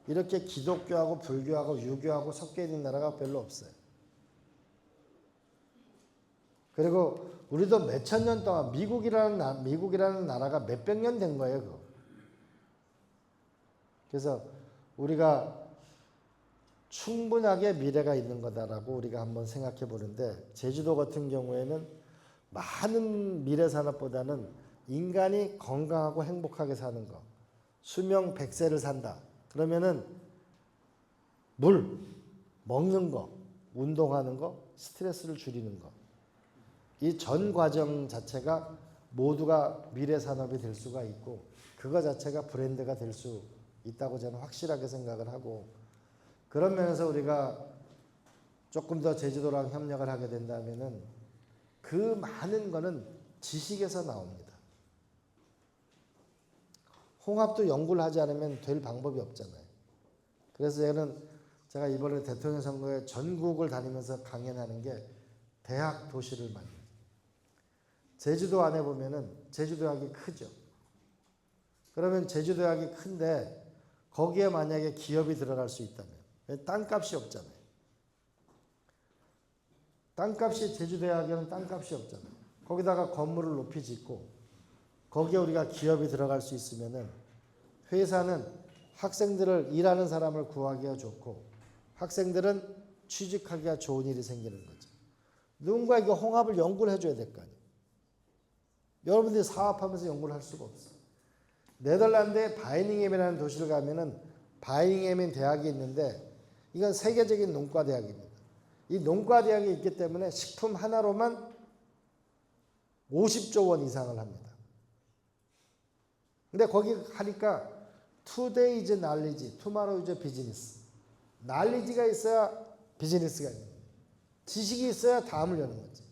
이렇게 기독교하고 불교하고 유교하고 섞여 있는 나라가 별로 없어요. 그리고 우리도 몇천 년 동안 미국이라는 나라가 몇백 년 된 거예요. 그거. 그래서 우리가 충분하게 미래가 있는 거다라고 우리가 한번 생각해 보는데 제주도 같은 경우에는 많은 미래 산업보다는 인간이 건강하고 행복하게 사는 거, 수명 100세를 산다. 그러면은 물, 먹는 거, 운동하는 거, 스트레스를 줄이는 거. 이 전 과정 자체가 모두가 미래 산업이 될 수가 있고 그거 자체가 브랜드가 될 수 있다고 저는 확실하게 생각을 하고 그런 면에서 우리가 조금 더 제주도랑 협력을 하게 된다면은 그 많은 거는 지식에서 나옵니다. 홍합도 연구를 하지 않으면 될 방법이 없잖아요. 그래서 제가 이번에 대통령 선거에 전국을 다니면서 강연하는 게 대학 도시를 만듭니다. 제주도 안에 보면은 제주도학이 크죠. 그러면 제주도학이 큰데 거기에 만약에 기업이 들어갈 수 있다면 땅값이 없잖아요. 땅값이 제주대학에는 땅값이 없잖아요. 거기다가 건물을 높이 짓고 거기에 우리가 기업이 들어갈 수 있으면은 회사는 학생들을 일하는 사람을 구하기가 좋고 학생들은 취직하기가 좋은 일이 생기는 거죠. 누군가 이거 홍합을 연구를 해줘야 될 거 아니에요. 여러분들이 사업하면서 연구를 할 수가 없어요. 네덜란드의 바이닝햄이라는 도시를 가면은 바이닝햄인 대학이 있는데 이건 세계적인 농과대학입니다. 이 농과대학이 있기 때문에 식품 하나로만 50조 원 이상을 합니다. 근데 거기 하니까 Today is knowledge, tomorrow is business. knowledge가 있어야 비즈니스가 있는 거예요. 지식이 있어야 다음을 여는 거지.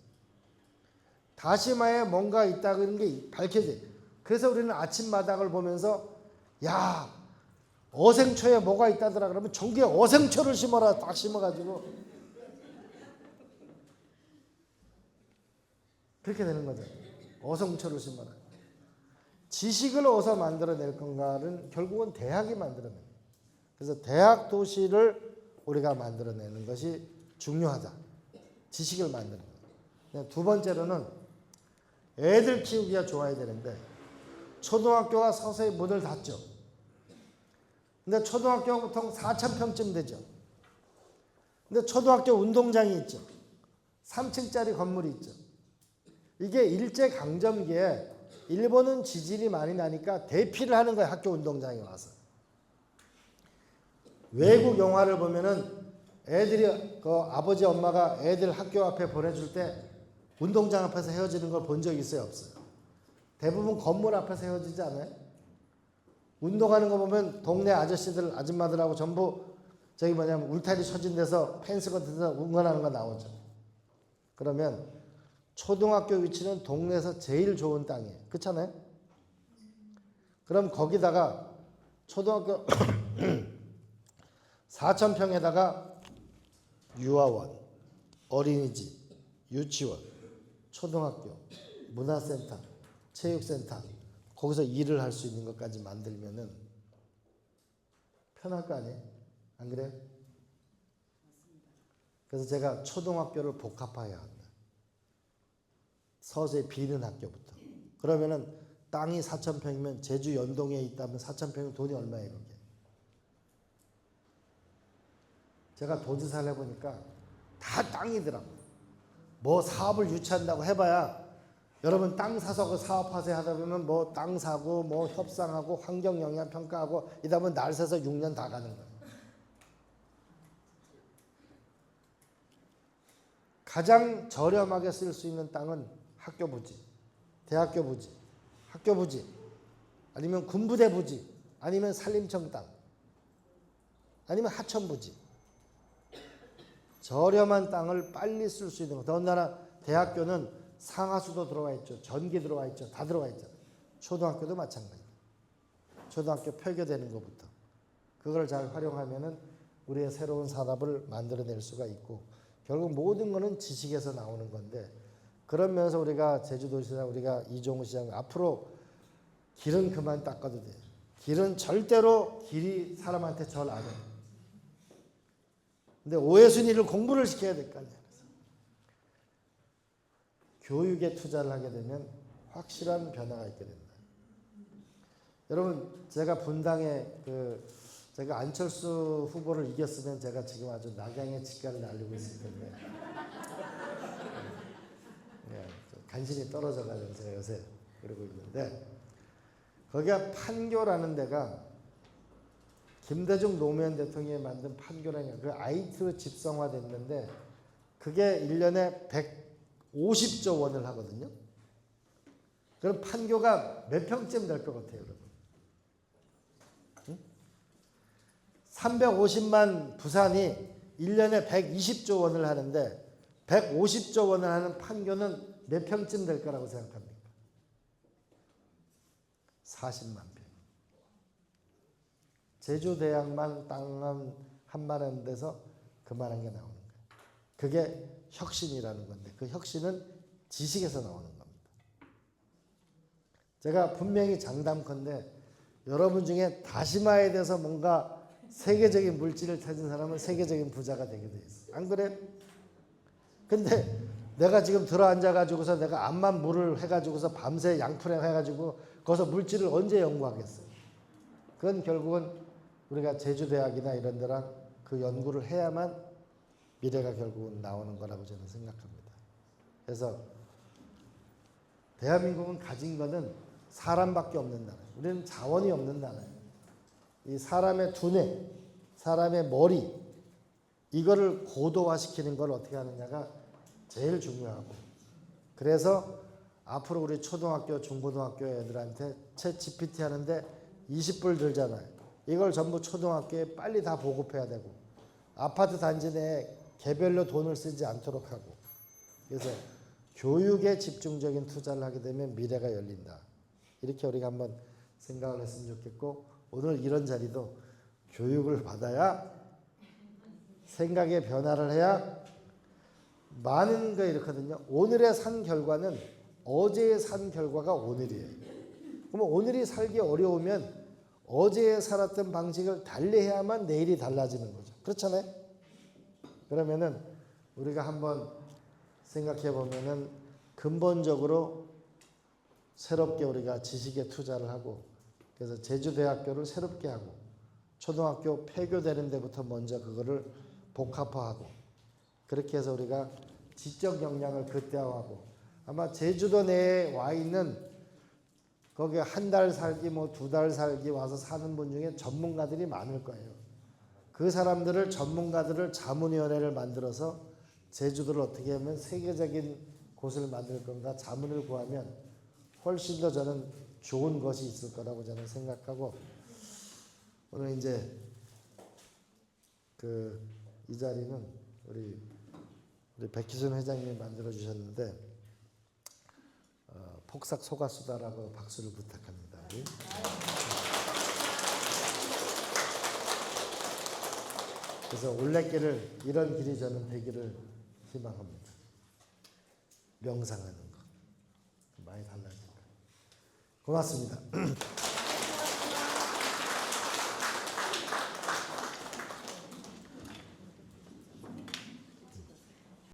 다시마에 뭔가 있다는 게 밝혀져요. 그래서 우리는 아침마당을 보면서 야 어생초에 뭐가 있다더라 그러면 전국에 어생초를 심어라 딱 심어가지고 그렇게 되는 거죠. 어생초를 심어라. 지식을 어디서 만들어낼 건가는 결국은 대학이 만들어내는 거예요. 그래서 대학 도시를 우리가 만들어내는 것이 중요하다. 지식을 만드는 거예요. 두 번째로는 애들 키우기가 좋아야 되는데 초등학교가 서서히 문을 닫죠. 근데 초등학교가 보통 4,000평쯤 되죠. 근데 초등학교 운동장이 있죠. 3층짜리 건물이 있죠. 이게 일제강점기에 일본은 지진이 많이 나니까 대피를 하는 거예요. 학교 운동장에 와서. 외국 영화를 보면은 애들이 아버지 엄마가 애들 학교 앞에 보내줄 때 운동장 앞에서 헤어지는 걸 본 적 있어요? 없어요? 대부분 건물 앞에서 헤어지지 않아요? 운동하는 거 보면 동네 아저씨들 아줌마들하고 전부 울타리 쳐진 데서 펜스 같은 데서 응원하는 거 나오죠. 그러면 초등학교 위치는 동네에서 제일 좋은 땅이에요. 그렇잖아요? 그럼 거기다가 초등학교 4,000평에다가 유아원, 어린이집, 유치원, 초등학교, 문화센터, 체육센터 거기서 일을 할 수 있는 것까지 만들면은 편할 거 아니에요? 안 그래요? 그래서 제가 초등학교를 복합화해야 한다. 서서히 비는 학교부터. 그러면은 땅이 4,000평이면 제주 연동에 있다면 4,000평이면 돈이 얼마예요, 그게? 제가 도지사를 해보니까 다 땅이더라고. 뭐 사업을 유치한다고 해봐야 여러분 땅 사서 그 사업하세요 하다 보면 뭐 땅 사고 뭐 협상하고 환경 영향 평가하고 이다 보면 날 새서 6년 다 가는 거예요. 가장 저렴하게 쓸 수 있는 땅은 학교 부지, 대학교 부지, 학교 부지, 아니면 군부대 부지, 아니면 산림청 땅, 아니면 하천 부지. 저렴한 땅을 빨리 쓸 수 있는 거. 더군다나 대학교는 상하수도 들어와 있죠. 전기 들어와 있죠. 다 들어와 있잖아요. 초등학교도 마찬가지예요. 초등학교 폐교되는 것부터. 그걸 잘 활용하면은 우리의 새로운 산업을 만들어낼 수가 있고 결국 모든 거는 지식에서 나오는 건데 그런 면에서 우리가 제주도시장 우리가 이종우 시장 앞으로 길은 그만 닦아도 돼요. 길은 절대로 길이 사람한테 절 안 해요. 근데 오해순위를 공부를 시켜야 될 거 아니에요. 교육에 투자를 하게 되면 확실한 변화가 있게 된다. 여러분 제가 분당에 제가 안철수 후보를 이겼으면 제가 지금 아주 낙양의 직가를 날리고 있을 텐데 간신히 떨어져가지고 제가 요새 그러고 있는데 거기가 판교라는 데가 김대중 노무현 대통령이 만든 판교라는 그 IT로 집성화됐는데 그게 1년에 150조 원을 하거든요. 그럼 판교가 몇 평쯤 될 것 같아요, 여러분? 350만 부산이 1년에 120조 원을 하는데 150조 원을 하는 판교는 몇 평쯤 될 거라고 생각합니까? 40만 평. 제주대학만 땅 한만한 데서 그만한 게 나오는 거예요. 그게 혁신이라는 건데 그 혁신은 지식에서 나오는 겁니다. 제가 분명히 장담컨대 여러분 중에 다시마에 대해서 뭔가 세계적인 물질을 찾은 사람은 세계적인 부자가 되게 돼 있어. 안 그래? 근데 내가 지금 들어앉아가지고서 내가 암만 물을 해가지고서 밤새 양푼에 해가지고 거기서 물질을 언제 연구하겠어? 그건 결국은 우리가 제주대학이나 이런 데랑 그 연구를 해야만 미래가 결국은 나오는 거라고 저는 생각합니다. 그래서 대한민국은 가진 거는 사람밖에 없는 나라예요. 우리는 자원이 없는 나라예요. 이 사람의 두뇌, 사람의 머리 이거를 고도화시키는 걸 어떻게 하느냐가 제일 중요하고 그래서 앞으로 우리 초등학교, 중고등학교 애들한테 챗 GPT 하는데 20불 들잖아요. 이걸 전부 초등학교에 빨리 다 보급해야 되고 아파트 단지 내에 개별로 돈을 쓰지 않도록 하고 그래서 교육에 집중적인 투자를 하게 되면 미래가 열린다. 이렇게 우리가 한번 생각을 했으면 좋겠고 오늘 이런 자리도 교육을 받아야 생각의 변화를 해야 많은 거 이렇거든요. 오늘의 산 결과는 어제의 산 결과가 오늘이에요. 그러면 오늘이 살기 어려우면 어제에 살았던 방식을 달리해야만 내일이 달라지는 거죠. 그렇잖아요? 그러면은 우리가 한번 생각해 보면은 근본적으로 새롭게 우리가 지식에 투자를 하고 그래서 제주대학교를 새롭게 하고 초등학교 폐교되는 데부터 먼저 그거를 복합화하고 그렇게 해서 우리가 지적 역량을 극대화하고 아마 제주도 내에 와 있는 거기에 한 달 살기 뭐 2달 살기 와서 사는 분 중에 전문가들이 많을 거예요. 그 사람들을 전문가들을 자문위원회를 만들어서 제주도를 어떻게 하면 세계적인 곳을 만들 건가 자문을 구하면 훨씬 더 저는 좋은 것이 있을 거라고 저는 생각하고 오늘 이제 이 자리는 우리 백희순 회장님이 만들어 주셨는데 폭삭 속았수다라고 박수를 부탁합니다. 그래서 올레길을 이런 길이 저는 되기를 희망합니다. 명상하는 거 많이 달라질 거예요. 고맙습니다.